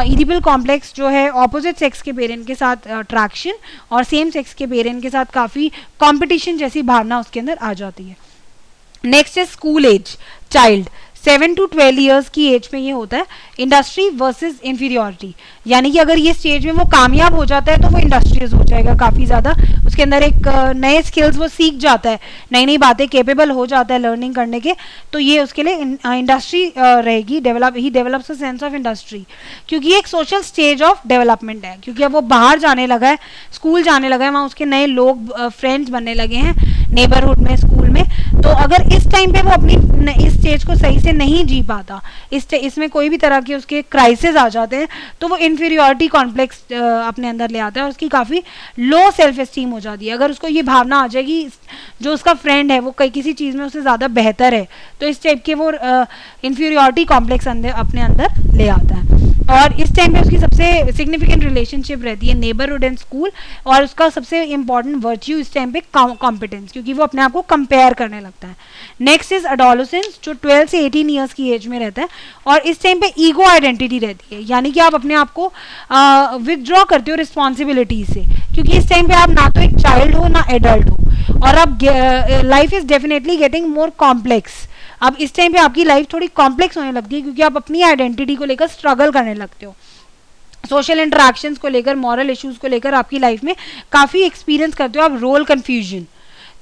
इडिपल कॉम्प्लेक्स जो है ऑपोजिट सेक्स के पेरेंट के साथ अट्रैक्शन और सेम सेक्स के पेरेंट के साथ काफ़ी कंपटीशन जैसी भावना उसके अंदर आ जाती है। नेक्स्ट है school age child, 7 to 12 years की एज में ये होता है इंडस्ट्री वर्सेस इंफीरियोरिटी, यानी कि अगर ये स्टेज में वो कामयाब हो जाता है तो वो इंडस्ट्रियस हो जाएगा काफ़ी ज़्यादा, उसके अंदर एक नए स्किल्स वो सीख जाता है, नई नई बातें केपेबल हो जाता है लर्निंग करने के, तो ये उसके लिए इंडस्ट्री रहेगी, he develops a sense of industry, क्योंकि ये एक सोशल स्टेज ऑफ डेवलपमेंट है, क्योंकि अब वो बाहर जाने लगा है, स्कूल जाने लगा है, वहाँ उसके नए लोग फ्रेंड्स बनने लगे हैं नेबरहुड में, स्कूल में। तो अगर इस टाइम पे वो अपनी इस स्टेज को सही से नहीं जी पाता, इसमें कोई भी तरह के उसके क्राइसिस आ जाते हैं, तो वो इन्फीरियोरिटी कॉम्प्लेक्स अपने अंदर ले आता है, उसकी काफ़ी लो सेल्फ एस्टीम हो जाती है। अगर उसको ये भावना आ जाएगी जो उसका फ्रेंड है वो किसी चीज़ में उससे ज़्यादा बेहतर है, तो इस टाइप के वो इन्फीरियोरिटी कॉम्प्लेक्स अपने अंदर ले आता है। और इस टाइम पे उसकी सबसे सिग्निफिकेंट रिलेशनशिप रहती है नेबरहुड एंड स्कूल, और उसका सबसे इंपॉर्टेंट वर्च्यू इस टाइम पे कॉम्पिटेंस, क्योंकि वो अपने आप को कंपेयर करने लगता है। नेक्स्ट इज एडोलेसेंस, जो 12 से 18 ईयर्स की एज में रहता है, और इस टाइम पे ईगो आइडेंटिटी रहती है, यानी कि आप अपने आप को विदड्रॉ करते हो रिस्पॉन्सिबिलिटी से, क्योंकि इस टाइम पे आप ना तो एक चाइल्ड हो ना एडल्ट हो, और अब life is definitely getting more complex. अब इस टाइम पे आपकी लाइफ थोड़ी कॉम्प्लेक्स होने लगती है, क्योंकि आप अपनी आइडेंटिटी को लेकर स्ट्रगल करने लगते हो, सोशल इंटरेक्शंस को लेकर, मॉरल इश्यूज को लेकर आपकी लाइफ में काफ़ी एक्सपीरियंस करते हो आप रोल कन्फ्यूजन।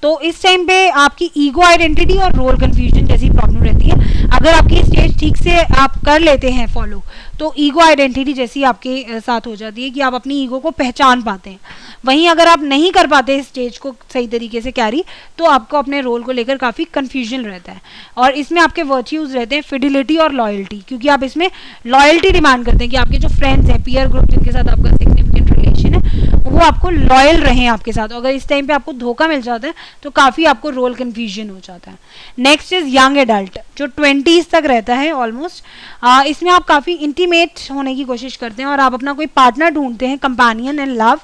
तो इस टाइम पे आपकी ईगो आइडेंटिटी और रोल कन्फ्यूजन जैसी प्रॉब्लम रहती है। अगर आपकी स्टेज ठीक से आप कर लेते हैं फॉलो, तो ईगो आइडेंटिटी जैसी आपके साथ हो जाती है कि आप अपनी ईगो को पहचान पाते हैं। वहीं अगर आप नहीं कर पाते इस स्टेज को सही तरीके से कैरी, तो आपको अपने रोल को लेकर काफ़ी कन्फ्यूजन रहता है। और इसमें आपके वर्च्यूज़ रहते हैं फिडिलिटी और लॉयल्टी, क्योंकि आप इसमें लॉयल्टी डिमांड करते हैं कि आपके जो फ्रेंड्स हैं, पीयर ग्रुप जिनके साथ आपका सिग्निफिकेंट रिलेशन है, वो आपको लॉयल रहें आपके साथ। अगर इस टाइम पे आपको धोखा मिल जाता है तो काफ़ी आपको रोल कन्फ्यूजन हो जाता है। नेक्स्ट इज यंग एडल्ट, जो 20s तक रहता है ऑलमोस्ट। इसमें आप काफ़ी इंटीमेट होने की कोशिश करते हैं और आप अपना कोई पार्टनर ढूंढते हैं, कंपेनियन इन लव।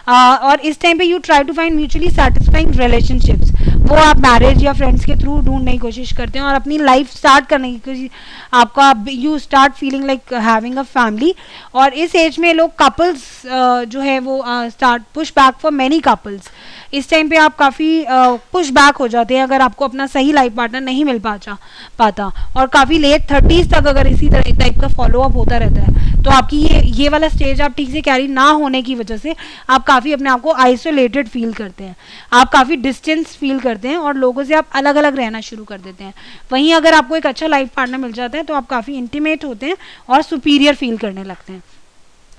और इस टाइम पे you try to find mutually satisfying relationships, वो आप मैरिज या फ्रेंड्स के थ्रू ढूंढने की कोशिश करते हैं और अपनी लाइफ स्टार्ट करने की, आपका you start feeling like having a family. और इस एज में लोग कपल्स जो है वो start push back for many couples. इस टाइम पे आप काफ़ी पुश बैक हो जाते हैं अगर आपको अपना सही लाइफ पार्टनर नहीं मिल पाता, और काफ़ी लेट 30s तक अगर इसी तरह टाइप का फॉलोअप होता रहता है, तो आपकी ये वाला स्टेज आप ठीक से कैरी ना होने की वजह से आप काफ़ी अपने आप को आइसोलेटेड फील करते हैं, आप काफ़ी डिस्टेंस फील करते हैं और लोगों से आप अलग अलग रहना शुरू कर देते हैं। वहीं अगर आपको एक अच्छा लाइफ पार्टनर मिल जाता है तो आप काफ़ी इंटीमेट होते हैं और सुपीरियर फील करने लगते हैं।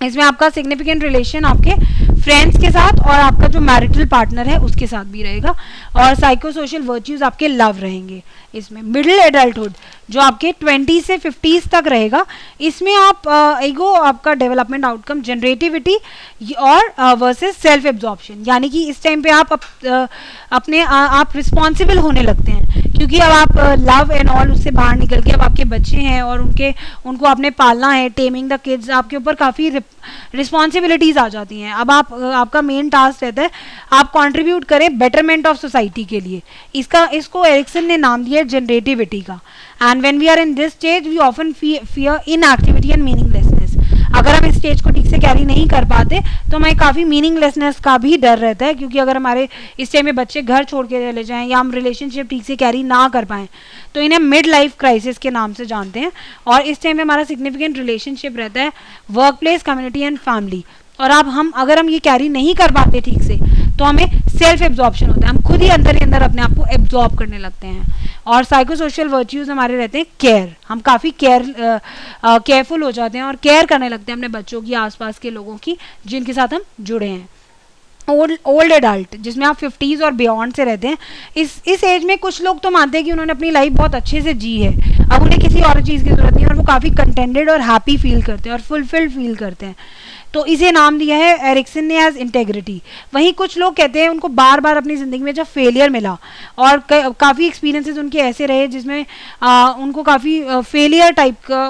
इसमें आपका सिग्निफिकेंट रिलेशन आपके फ्रेंड्स के साथ और आपका जो मैरिटल पार्टनर है उसके साथ भी रहेगा, और साइको सोशल वर्च्यूज आपके लव रहेंगे। इसमें मिडिल एडल्टहुड जो आपके 20 से 50s तक रहेगा, इसमें आप ईगो आपका डेवलपमेंट आउटकम जनरेटिविटी और वर्सेस सेल्फ एब्जॉर्प्शन, यानी कि इस टाइम पे आप रिस्पॉन्सिबल होने लगते हैं, क्योंकि अब आप लव एंड ऑल उससे बाहर निकल के अब आपके बच्चे हैं और उनको आपने पालना है, टेमिंग द किड्स, आपके ऊपर काफ़ी रिस्पॉन्सिबिलिटीज़ आ जाती हैं। अब आपका मेन टास्क रहता है आप कंट्रीब्यूट करें बेटरमेंट ऑफ सोसाइटी के लिए। इसको एरिक्सन ने नाम दिया जनरेटिविटी का। And when we are in this stage we often fear inactivity and meaninglessness. अगर हम इस स्टेज को ठीक से कैरी नहीं कर पाते तो हमें काफ़ी मीनिंगलेसनेस का भी डर रहता है, क्योंकि अगर हमारे इस टाइम में बच्चे घर छोड़ के चले जाएं या हम रिलेशनशिप ठीक से कैरी ना कर पाएँ तो इन्हें मिड लाइफ क्राइसिस के नाम से जानते हैं। और इस टाइम में हमारा सिग्निफिकेंट रिलेशनशिप रहता है work place, community and family. और अगर हम ये कैरी नहीं कर पाते ठीक से तो हमें सेल्फ एब्जॉर्प्शन होता है, हम खुद ही अंदर अपने आप को एब्जॉर्ब करने लगते हैं। और साइको सोशल वर्च्यूज हमारे रहते हैं केयर, हम काफ़ी केयरफुल हो जाते हैं और केयर करने लगते हैं अपने बच्चों की, आसपास के लोगों की जिनके साथ हम जुड़े हैं। ओल्ड एडल्ट जिसमें आप 50s और बियॉन्ड से रहते हैं, इस एज में कुछ लोग तो मानते हैं कि उन्होंने अपनी लाइफ बहुत अच्छे से जी है, अब उन्हें किसी और चीज़ की जरूरत नहीं है और वो काफ़ी कंटेंटेड और हैप्पी फील करते हैं और फुलफिल्ड फील करते हैं। तो इसे नाम दिया है एरिक्सन ने एज इंटेग्रिटी। वहीं कुछ लोग कहते हैं उनको बार बार अपनी ज़िंदगी में जब फेलियर मिला और काफ़ी एक्सपीरियंसेस उनके ऐसे रहे जिसमें उनको काफ़ी फेलियर टाइप का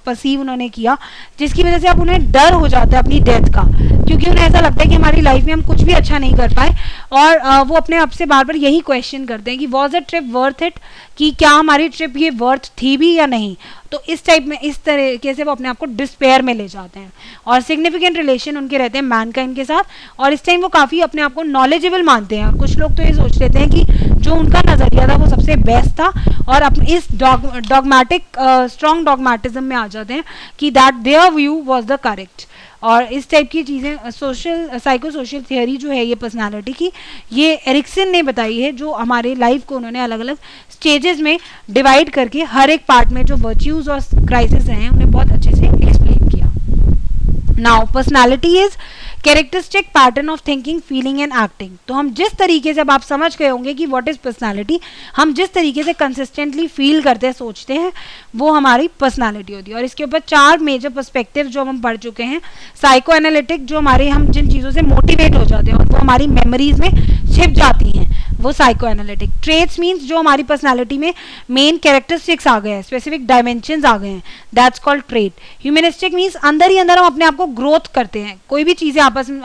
परसीव उन्होंने किया, जिसकी वजह से अब उन्हें डर हो जाता है अपनी डेथ का, क्योंकि उन्हें ऐसा लगता है कि हमारी लाइफ में हम कुछ भी अच्छा नहीं कर पाए, और वो अपने आप से बार बार यही क्वेश्चन करते हैं कि was a trip worth it, कि क्या हमारी ट्रिप ये वर्थ थी भी या नहीं। तो इस टाइप में, इस तरीके से वो अपने आप को डिस्पेयर में ले जाते हैं, और सिग्निफिकेंट रिलेशन उनके रहते हैं मैनकाइंड के साथ, और इस टाइम वो काफ़ी अपने आप को नॉलेजेबल मानते हैं। और कुछ लोग तो ये सोच लेते हैं कि जो उनका नज़रिया था वो सबसे बेस्ट था, और अपने इस डॉगमेटिक स्ट्रॉन्ग डॉगमेटिज्म में आ जाते हैं कि that there view was the correct. और इस टाइप की चीज़ें सोशल साइको सोशल थियोरी जो है ये पर्सनालिटी की, ये एरिक्सन ने बताई है, जो हमारे लाइफ को उन्होंने अलग अलग स्टेजेस में डिवाइड करके हर एक पार्ट में जो वर्च्यूज़ और क्राइसिस हैं उन्हें बहुत अच्छे से एक्सप्लेन किया। Now personality is characteristic pattern of thinking, feeling and acting. तो हम जिस तरीके से, अब आप समझ गए होंगे कि व्हाट इज पर्सनालिटी, हम जिस तरीके से कंसिस्टेंटली फील करते हैं, सोचते हैं, वो हमारी पर्सनालिटी होती है। और इसके ऊपर 4 मेजर पर्सपेक्टिव जो हम पढ़ चुके हैं। साइको एनालिटिक, जो हमारे, हम जिन चीज़ों से मोटिवेट हो जाते हैं और वो हमारी मेमोरीज में छिप जाती हैं, वो साइको एनालिटिक। ट्रेट्स मीन्स जो हमारी पर्सनालिटी में मेन कैरेक्टरिस्टिक्स आ गए हैं, स्पेसिफिक डायमेंशंस आ गए हैं, that's called trait. Humanistic means अंदर ही अंदर हम अपने आप को ग्रोथ करते हैं, कोई भी चीज़ें आपस में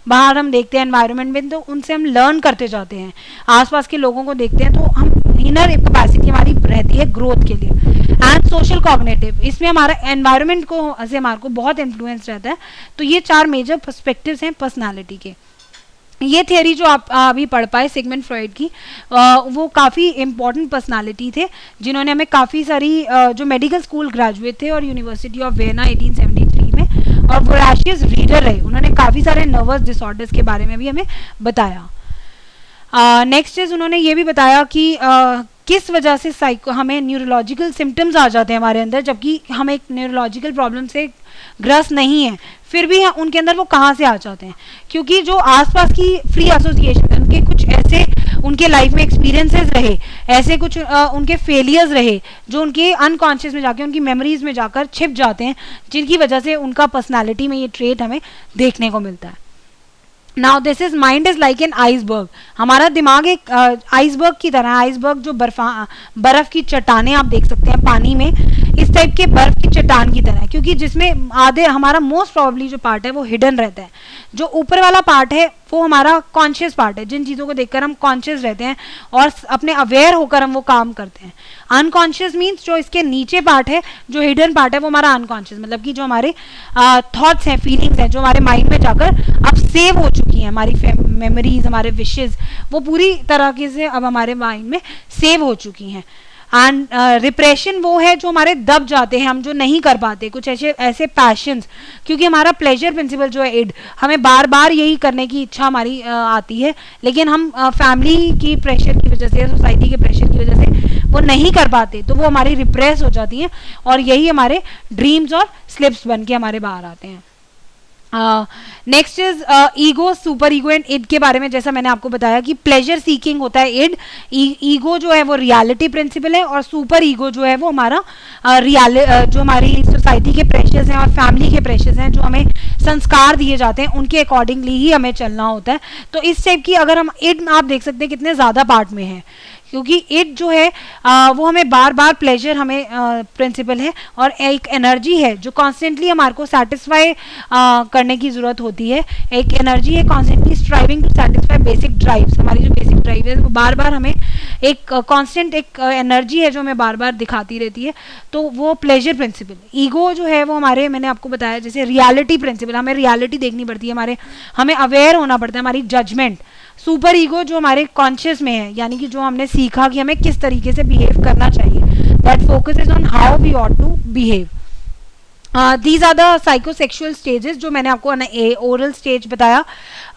बाहर हम देखते हैं एनवायरनमेंट में, तो उनसे हम लर्न करते जाते हैं, आसपास के लोगों को देखते हैं, तो हम इनर कैपेसिटी हमारी रहती है ग्रोथ के लिए। एंड सोशल कॉग्निटिव, इसमें हमारा एनवायरनमेंट को से हमारे को बहुत इन्फ्लुएंस रहता है। तो ये 4 मेजर पर्सपेक्टिव्स हैं पर्सनालिटी के। ये थियरी जो आप अभी पढ़ पाए सिगमंड फ्रॉइड की, वो काफ़ी इम्पॉर्टेंट पर्सनालिटी थे, जिन्होंने हमें काफ़ी सारी जो मेडिकल स्कूल ग्रेजुएट थे और यूनिवर्सिटी ऑफ वियना 1873 में, और वोराशियस रीडर रहे, उन्होंने काफ़ी सारे नर्वस डिसऑर्डर्स के बारे में भी हमें बताया। नेक्स्ट इज, उन्होंने ये भी बताया कि किस वजह से हमें न्यूरोलॉजिकल सिम्टम्स आ जाते हैं हमारे अंदर, जबकि हम एक न्यूरोलॉजिकल प्रॉब्लम से ग्रस्त नहीं है, फिर भी उनके अंदर वो कहाँ से आ जाते हैं, क्योंकि जो आसपास की फ्री एसोसिएशन, उनके कुछ ऐसे उनके लाइफ में एक्सपीरियंसेस रहे, ऐसे कुछ उनके फेलियर्स रहे जो उनके अनकॉन्शियस में जाके, उनकी मेमोरीज में जाकर छिप जाते हैं, जिनकी वजह से उनका पर्सनालिटी में ये ट्रेट हमें देखने को मिलता है। Now this is, mind is like an iceberg. हमारा दिमाग एक आइसबर्ग की तरह है। आइसबर्ग जो बर्फ की चट्टानें आप देख सकते हैं पानी में, इस टाइप के बर्फ की चट्टान की तरह है, क्योंकि जिसमें आधे हमारा मोस्ट प्रॉब्ली जो पार्ट है वो हिडन रहता है। जो ऊपर वाला पार्ट है वो हमारा कॉन्शियस पार्ट है, जिन चीज़ों को देखकर हम कॉन्शियस रहते हैं और अपने अवेयर होकर हम वो काम करते हैं। अनकॉन्शियस मीन्स जो इसके नीचे पार्ट है, जो हिडन पार्ट है, वो हमारा अनकॉन्शियस, मतलब कि जो हमारे थॉट्स हैं, फीलिंग्स हैं, जो हमारे माइंड में जाकर अब सेव हो चुकी हैं, हमारी मेमोरीज, हमारे विशेज़, वो पूरी तरीके से अब हमारे माइंड में सेव हो चुकी हैं। एंड रिप्रेशन वो है जो हमारे दब जाते हैं, हम जो नहीं कर पाते, कुछ ऐसे पैशंस, क्योंकि हमारा प्लेजर प्रिंसिपल जो है इड, हमें बार बार यही करने की इच्छा हमारी आती है, लेकिन हम फैमिली की प्रेशर की वजह से, सोसाइटी के प्रेशर की वजह से वो नहीं कर पाते, तो वो हमारी रिप्रेस हो जाती हैं, और यही हमारे ड्रीम्स और स्लिप्स बन के हमारे बाहर आते हैं। Next is ego, super ego and id के बारे में। जैसा मैंने आपको बताया कि प्लेजर सीकिंग होता है इड, ईगो जो है वो रियलिटी प्रिंसिपल है, और सुपर ईगो जो है वो हमारा जो हमारी सोसाइटी के प्रेशर्स हैं और फैमिली के प्रेशर्स हैं, जो हमें संस्कार दिए जाते हैं, उनके अकॉर्डिंगली ही हमें चलना होता है। तो इस टाइप की, अगर हम इड, आप देख सकते हैं कितने ज़्यादा पार्ट में है, क्योंकि इट जो है वो हमें बार बार प्लेजर हमें प्रिंसिपल है, और एक एनर्जी है जो कॉन्स्टेंटली हमारे को सेटिस्फाई करने की ज़रूरत होती है। एक एनर्जी है constantly striving to satisfy basic drives, हमारी जो बेसिक ड्राइव है वो बार बार हमें एक कांस्टेंट एक एनर्जी है जो हमें बार बार दिखाती रहती है, तो वो प्लेजर प्रिंसिपल। ईगो जो है वो हमारे, मैंने आपको बताया जैसे रियलिटी प्रिंसिपल, हमें रियलिटी देखनी पड़ती है, हमें अवेयर होना पड़ता है, हमारी जजमेंट। सुपर ईगो जो हमारे कॉन्शियस में है, यानी कि जो हमने सीखा कि हमें किस तरीके से बिहेव करना चाहिए, that focuses on how we ought to behave. These are the psychosexual stages, जो मैंने आपको ओरल स्टेज बताया,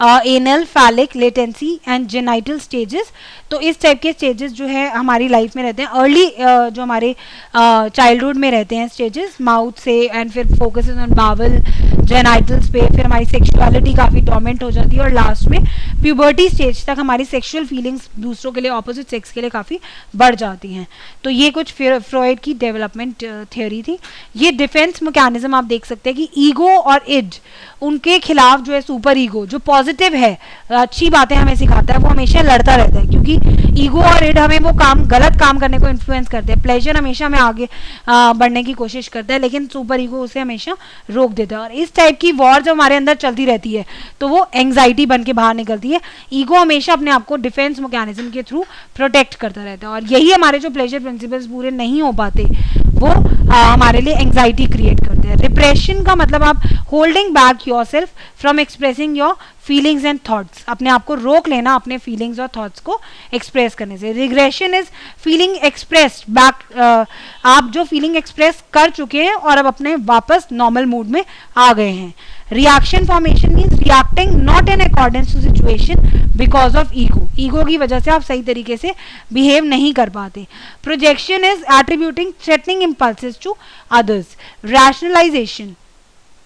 anal, phallic, latency and genital stages. तो इस टाइप के स्टेजेस जो है हमारी लाइफ में रहते हैं, अर्ली जो हमारे चाइल्डहुड में रहते हैं स्टेजेस, माउथ से एंड फिर फोकसेस ऑन बावल, जेनाइटल्स पे, फिर हमारी सेक्सुअलिटी काफ़ी डोमिनेट हो जाती है और लास्ट में प्यूबर्टी स्टेज तक हमारी सेक्सुअल फीलिंग्स दूसरों के लिए, ऑपोजिट सेक्स के लिए काफ़ी बढ़ जाती हैं। तो ये कुछ फ्रॉइड की डेवलपमेंट थियोरी थी। ये डिफेंस मैकेनिज्म आप देख सकते हैं कि ईगो और इड, उनके खिलाफ जो है सुपर ईगो जो पॉजिटिव है, अच्छी बातें हमें सिखाता है, वो हमेशा लड़ता रहता है, क्योंकि ईगो और इड हमें वो काम, गलत काम करने को इन्फ्लुएंस करते हैं। प्लेजर हमेशा हमें आगे बढ़ने की कोशिश करता है, लेकिन सुपर ईगो उसे हमेशा रोक देता है। और इस टाइप की वॉर जब हमारे अंदर चलती रहती है तो वो एंग्जाइटी बन के बाहर निकलती है। ईगो हमेशा अपने आप को डिफेंस मैकेनिज्म के थ्रू प्रोटेक्ट करता रहता है, और यही हमारे जो प्लेजर प्रिंसिपल्स पूरे नहीं हो पाते वो हमारे लिए एंग्जाइटी क्रिएट करते हैं। रिप्रेशन का मतलब आप holding back yourself from expressing your feelings and thoughts, अपने आप को रोक लेना अपने फीलिंग्स और थॉट्स को एक्सप्रेस करने से। Regression is feeling expressed back, आप जो फीलिंग एक्सप्रेस कर चुके हैं और अब अपने वापस नॉर्मल मूड में आ गए हैं। Reaction formation means reacting not in accordance to situation because of ego, ego की वजह से आप सही तरीके से बिहेव नहीं कर पाते। Projection is attributing threatening impulses to others. Rationalisation,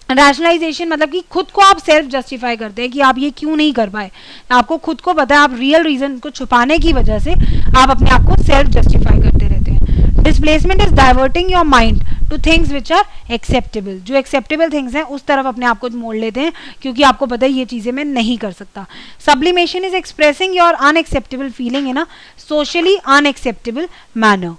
rationalisation मतलब कि खुद को आप सेल्फ जस्टिफाई करते हैं कि आप ये क्यों नहीं कर पाए, आपको खुद को पता है, आप रियल रीजन को छुपाने की वजह से आप अपने आप को सेल्फ जस्टिफाई करते रहते हैं। Displacement is diverting your mind to things which are acceptable, जो एक्सेप्टेबल थिंग्स हैं उस तरफ अपने आप को मोड़ लेते हैं, क्योंकि आपको पता है ये चीज़ें मैं नहीं कर सकता। Sublimation is expressing your unacceptable feeling in a socially unacceptable manner.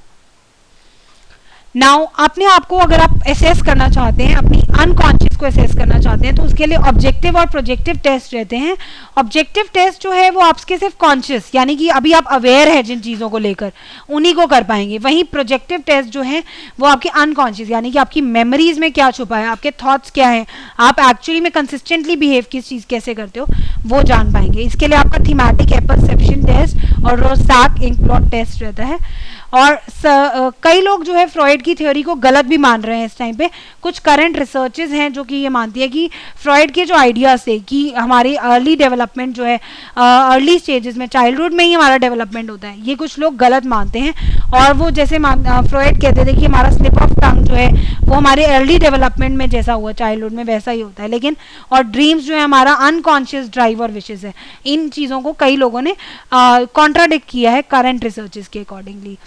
Now अपने आप को अगर आप एसेस करना चाहते हैं, अपनी अनकॉन्शियस को एसेस करना चाहते हैं, तो उसके लिए ऑब्जेक्टिव और प्रोजेक्टिव टेस्ट रहते हैं। ऑब्जेक्टिव टेस्ट जो है वो आपके सिर्फ कॉन्शियस, यानी कि अभी आप अवेयर है जिन चीज़ों को लेकर, उन्हीं को कर पाएंगे। वहीं प्रोजेक्टिव टेस्ट जो है वो आपके अनकॉन्शियस, यानी कि आपकी मेमोरीज में क्या छुपा है, आपके थॉट्स क्या हैं, आप एक्चुअली में कंसिस्टेंटली बिहेव किस चीज़ कैसे करते हो, वो जान पाएंगे। इसके लिए आपका थीमेटिक एपर्सेप्शन टेस्ट और रोस्टैक इंक ब्लॉट टेस्ट रहता है। और कई लोग जो है फ्रॉइड की थ्योरी को गलत भी मान रहे हैं इस टाइम पे। कुछ करंट रिसर्चेस हैं जो कि ये मानती है कि फ्रॉइड के जो आइडियाज थे कि हमारी अर्ली डेवलपमेंट जो है, अर्ली स्टेजेस में, चाइल्डहुड में ही हमारा डेवलपमेंट होता है, ये कुछ लोग गलत मानते हैं। और वो जैसे फ्रॉइड कहते थे कि हमारा स्लिप ऑफ टंग जो है वो हमारे अर्ली डेवलपमेंट में जैसा हुआ चाइल्डहुड में वैसा ही होता है, लेकिन और ड्रीम्स जो है हमारा अनकॉन्शियस ड्राइव और विशेज है। इन चीज़ों को कई लोगों ने कॉन्ट्राडिक्ट किया है करंट रिसर्चेस के अकॉर्डिंगली,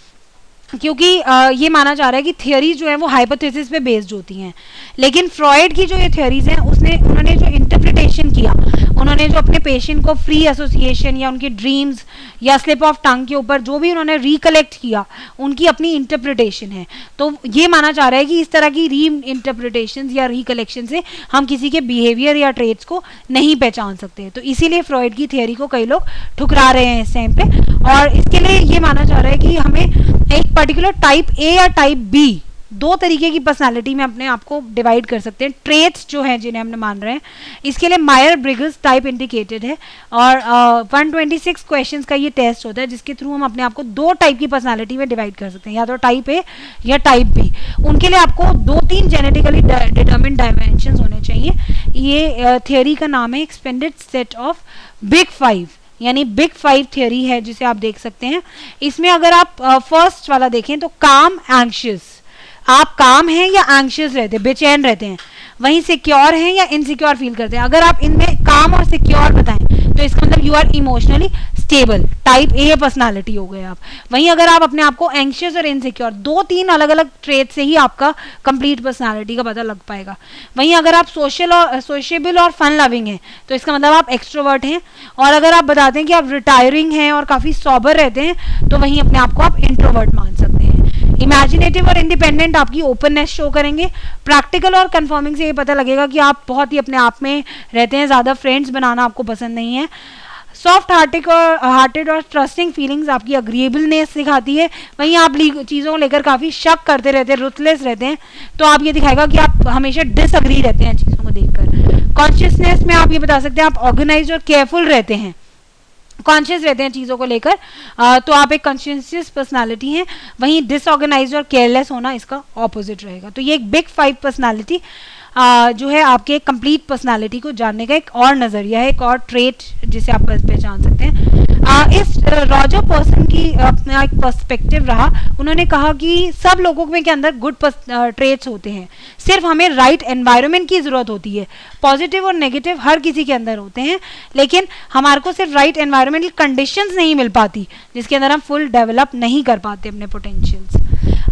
क्योंकि ये माना जा रहा है कि थियोरी जो है वो हाइपोथेसिस पे बेस्ड होती हैं। लेकिन फ्रॉइड की जो ये थियोरीज हैं उन्होंने जो इंटरप्रिटेशन किया, उन्होंने जो अपने पेशेंट को फ्री एसोसिएशन या उनके ड्रीम्स या स्लिप ऑफ टंग के ऊपर जो भी उन्होंने रिकलेक्ट किया, उनकी अपनी इंटरप्रिटेशन है। तो ये माना जा रहा है कि इस तरह की री इंटरप्रिटेशन या रिकलेक्शन से हम किसी के बिहेवियर या ट्रेट्स को नहीं पहचान सकते। तो इसीलिए फ्रॉइड की थियोरी को कई लोग ठुकरा रहे हैं इस टाइम पे, और इसके लिए ये माना जा रहा है कि हमें एक पर्टिकुलर टाइप ए या टाइप बी, दो तरीके की पर्सनालिटी में अपने आप को डिवाइड कर सकते हैं, ट्रेट्स जो हैं जिन्हें हमने मान रहे हैं। इसके लिए मायर ब्रिग्स टाइप इंडिकेटेड है, और 126 क्वेश्चंस का ये टेस्ट होता है जिसके थ्रू हम अपने आप को दो टाइप की पर्सनालिटी में डिवाइड कर सकते हैं, या तो टाइप ए या टाइप बी। उनके लिए आपको 2-3 जेनेटिकली डिटर्मिन्ड डायमेंशंस होने चाहिए। ये थियोरी का नाम है एक्सपेंडेड सेट ऑफ बिग 5, यानी बिग 5 थियोरी है जिसे आप देख सकते हैं। इसमें अगर आप फर्स्ट वाला देखें तो काम, एंग्शियस, आप काम हैं या एंग्शियस रहते हैं, बेचैन रहते हैं। वहीं सिक्योर हैं या इनसिक्योर फील करते हैं। अगर आप इनमें काम और सिक्योर बताएं तो इसका मतलब you are emotionally stable, type A personality हो गए आप। वहीं अगर आप अपने आप को एंग्शियस और इनसिक्योर, 2-3 अलग अलग ट्रेट से ही आपका कंप्लीट पर्सनालिटी का पता लग पाएगा। वहीं अगर आप सोशेबल और फन लविंग हैं तो इसका मतलब आप एक्सट्रोवर्ट हैं। और अगर आप बताते हैं कि आप रिटायरिंग हैं और काफ़ी सॉबर रहते हैं तो वहीं अपने आप को आप इंट्रोवर्ट मान सकते हैं। इमेजिनेटिव और इंडिपेंडेंट आपकी ओपननेस शो करेंगे। प्रैक्टिकल और कंफर्मिंग से ये पता लगेगा कि आप बहुत ही अपने आप में रहते हैं, ज़्यादा फ्रेंड्स बनाना आपको पसंद नहीं है। सॉफ्ट हार्टेड और ट्रस्टिंग फीलिंग्स आपकी अग्रीएबलनेस सिखाती है। वहीं आप चीज़ों को लेकर काफ़ी शक करते रहते हैं, रुथलेस रहते हैं, तो आप ये दिखाएगा कि आप हमेशा डिसअग्री रहते हैं चीज़ों को देखकर। कॉन्शियसनेस में आप ये बता सकते हैं आप ऑर्गेनाइज और केयरफुल रहते हैं, कॉन्शियस रहते हैं चीज़ों को लेकर, तो आप एक कॉन्शियस पर्सनालिटी हैं। वहीं डिसऑर्गेनाइज और केयरलेस होना इसका ऑपोजिट रहेगा। तो ये एक बिग 5 पर्सनालिटी जो है आपके कंप्लीट पर्सनालिटी को जानने का एक और नज़रिया है, एक और ट्रेट जिसे आप पहचान सकते हैं। इस रॉजर पर्सन की अपना एक पर्सपेक्टिव रहा। उन्होंने कहा कि सब लोगों में के अंदर गुड ट्रेट्स होते हैं, सिर्फ हमें राइट एनवायरनमेंट की ज़रूरत होती है। पॉजिटिव और नेगेटिव हर किसी के अंदर होते हैं, लेकिन हमारे को सिर्फ राइट एनवायरनमेंटल कंडीशंस नहीं मिल पाती जिसके अंदर हम फुल डेवलप नहीं कर पाते अपने पोटेंशियल्स।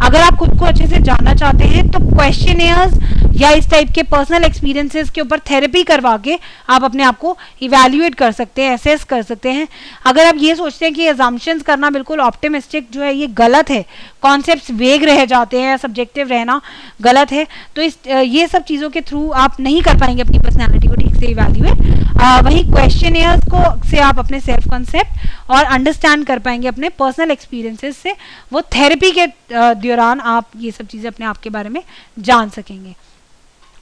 अगर आप खुद को अच्छे से जानना चाहते हैं तो क्वेश्चनियर्स या इस टाइप के पर्सनल एक्सपीरियंसेस के ऊपर थेरेपी करवा के आप अपने आप को इवैल्यूएट कर सकते हैं, एसेस कर सकते हैं। अगर आप ये सोचते हैं कि अजम्पशंस करना बिल्कुल ऑप्टिमिस्टिक जो है ये गलत है, कॉन्सेप्ट्स वेग रह जाते हैं, सब्जेक्टिव रहना गलत है, तो ये सब चीज़ों के थ्रू आप नहीं कर पाएंगे अपनी पर्सनैलिटी को ठीक से इवैल्यूएट। वहीं क्वेश्चनियर्स को से आप अपने सेल्फ कॉन्सेप्ट और अंडरस्टैंड कर पाएंगे अपने पर्सनल एक्सपीरियंसेस से। वो थेरेपी के दौरान आप ये सब चीज़ें अपने आप के बारे में जान सकेंगे।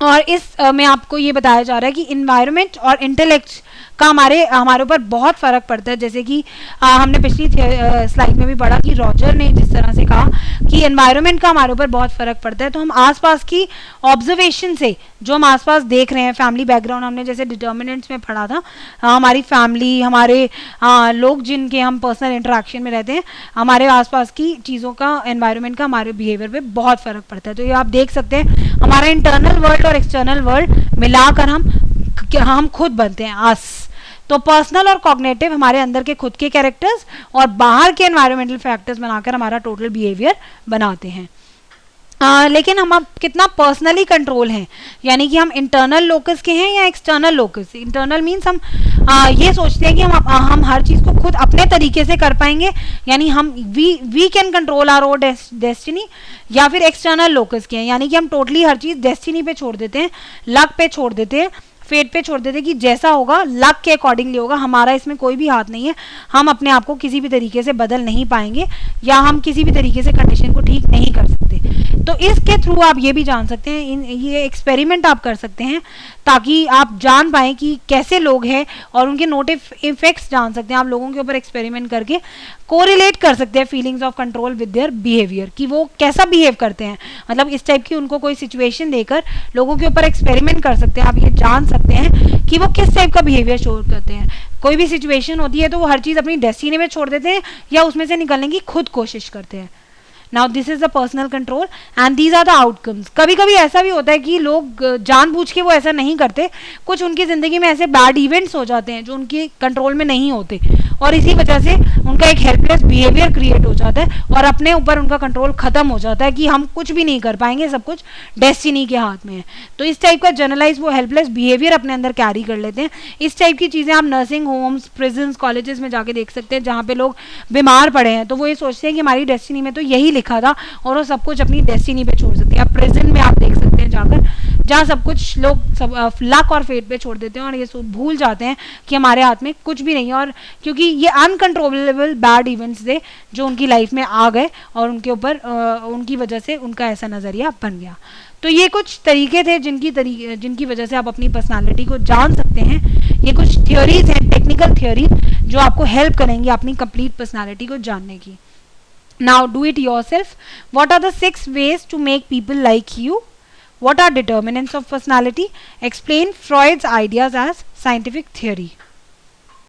और इस में आपको ये बताया जा रहा है कि इन्वायरमेंट और इंटेलेक्ट का हमारे ऊपर बहुत फ़र्क पड़ता है। जैसे कि हमने पिछली स्लाइड में भी पढ़ा कि रॉजर ने जिस तरह से कहा कि एनवायरनमेंट का हमारे ऊपर बहुत फ़र्क पड़ता है। तो हम आसपास की ऑब्जर्वेशन से जो हम आसपास देख रहे हैं, फैमिली बैकग्राउंड हमने जैसे डिटर्मिनेंट्स में पढ़ा था, हमारी फैमिली, हमारे लोग जिनके हम पर्सनल इंटरेक्शन में रहते हैं, हमारे आसपास की चीज़ों का, एनवायरनमेंट का हमारे बिहेवियर पे बहुत फ़र्क पड़ता है। तो ये आप देख सकते हैं, हमारा इंटरनल वर्ल्ड और एक्सटर्नल वर्ल्ड मिलाकर हम खुद बनते हैं अस। तो पर्सनल और कॉग्निटिव हमारे अंदर के खुद के कैरेक्टर्स और बाहर के एनवायरमेंटल फैक्टर्स बनाकर हमारा टोटल बिहेवियर बनाते हैं। लेकिन हम अब कितना पर्सनली कंट्रोल हैं, यानी कि हम इंटरनल लोकस के हैं या एक्सटर्नल लोकस। इंटरनल मीन्स हम ये सोचते हैं कि हम हर चीज़ को खुद अपने तरीके से कर पाएंगे, यानी हम we can control our own destiny. या फिर एक्सटर्नल लोकस के हैं, यानी कि हम टोटली हर चीज़ डेस्टिनी पे छोड़ देते हैं, लक पे छोड़ देते हैं, फेट पे छोड़ देते कि जैसा होगा लक के अकॉर्डिंगली होगा, हमारा इसमें कोई भी हाथ नहीं है, हम अपने आप को किसी भी तरीके से बदल नहीं पाएंगे या हम किसी भी तरीके से कंडीशन को ठीक नहीं कर सकते। तो इसके थ्रू आप ये भी जान सकते हैं, ये एक्सपेरिमेंट आप कर सकते हैं ताकि आप जान पाएँ कि कैसे लोग हैं और उनके नोटिव इफेक्ट्स जान सकते हैं। आप लोगों के ऊपर एक्सपेरिमेंट करके कोरिलेट कर सकते हैं feelings of control with their behaviour, कि वो कैसा बिहेव करते हैं। मतलब इस टाइप की उनको कोई सिचुएशन देकर लोगों के ऊपर एक्सपेरिमेंट कर सकते हैं, आप ये जान सकते हैं कि वो किस टाइप का बिहेवियर शो करते हैं। कोई भी सिचुएशन होती है तो वो हर चीज़ अपनी डेस्टिनी में छोड़ देते हैं या उसमें से निकलने की खुद कोशिश करते हैं। Now this is the personal control and these are the outcomes. कभी कभी ऐसा भी होता है कि लोग जानबूझ के वो ऐसा नहीं करते, कुछ उनकी ज़िंदगी में ऐसे बैड इवेंट्स हो जाते हैं जो उनके कंट्रोल में नहीं होते और इसी वजह से उनका एक हेल्पलेस बिहेवियर क्रिएट हो जाता है और अपने ऊपर उनका कंट्रोल खत्म हो जाता है कि हम कुछ भी नहीं कर पाएंगे, सब कुछ डेस्टिनी के हाथ में है। तो इस टाइप का जनरलाइज वो हेल्पलेस बिहेवियर अपने अंदर कैरी कर लेते हैं। इस टाइप की चीज़ें आप नर्सिंग होम्स, प्रिजन्स, कॉलेजेस में जाके देख सकते हैं, जहाँ पे लोग बीमार पड़े हैं तो वो ये सोचते हैं कि हमारी डेस्टिनी में तो यही लिखा था और वो सब कुछ अपनी डेस्टिनी पे छोड़ सकते हैं। आप प्रिजन में आप देख सकते हैं जाकर, जहाँ सब कुछ लोग सब लक और फेट पे छोड़ देते हैं और ये भूल जाते हैं कि हमारे हाथ में कुछ भी नहीं है, और क्योंकि ये अनकंट्रोलेबल बैड इवेंट्स थे जो उनकी लाइफ में आ गए और उनके ऊपर उनकी वजह से उनका ऐसा नज़रिया बन गया। तो ये कुछ तरीके थे जिनकी वजह से आप अपनी पर्सनालिटी को जान सकते हैं। ये कुछ थ्योरीज हैं, टेक्निकल थ्योरीज जो आपको हेल्प करेंगी अपनी कंप्लीट पर्सनालिटी को जानने की। Now do it yourself. What are the 6 ways to make people like you? What are determinants of personality? Explain Freud's ideas as scientific theory.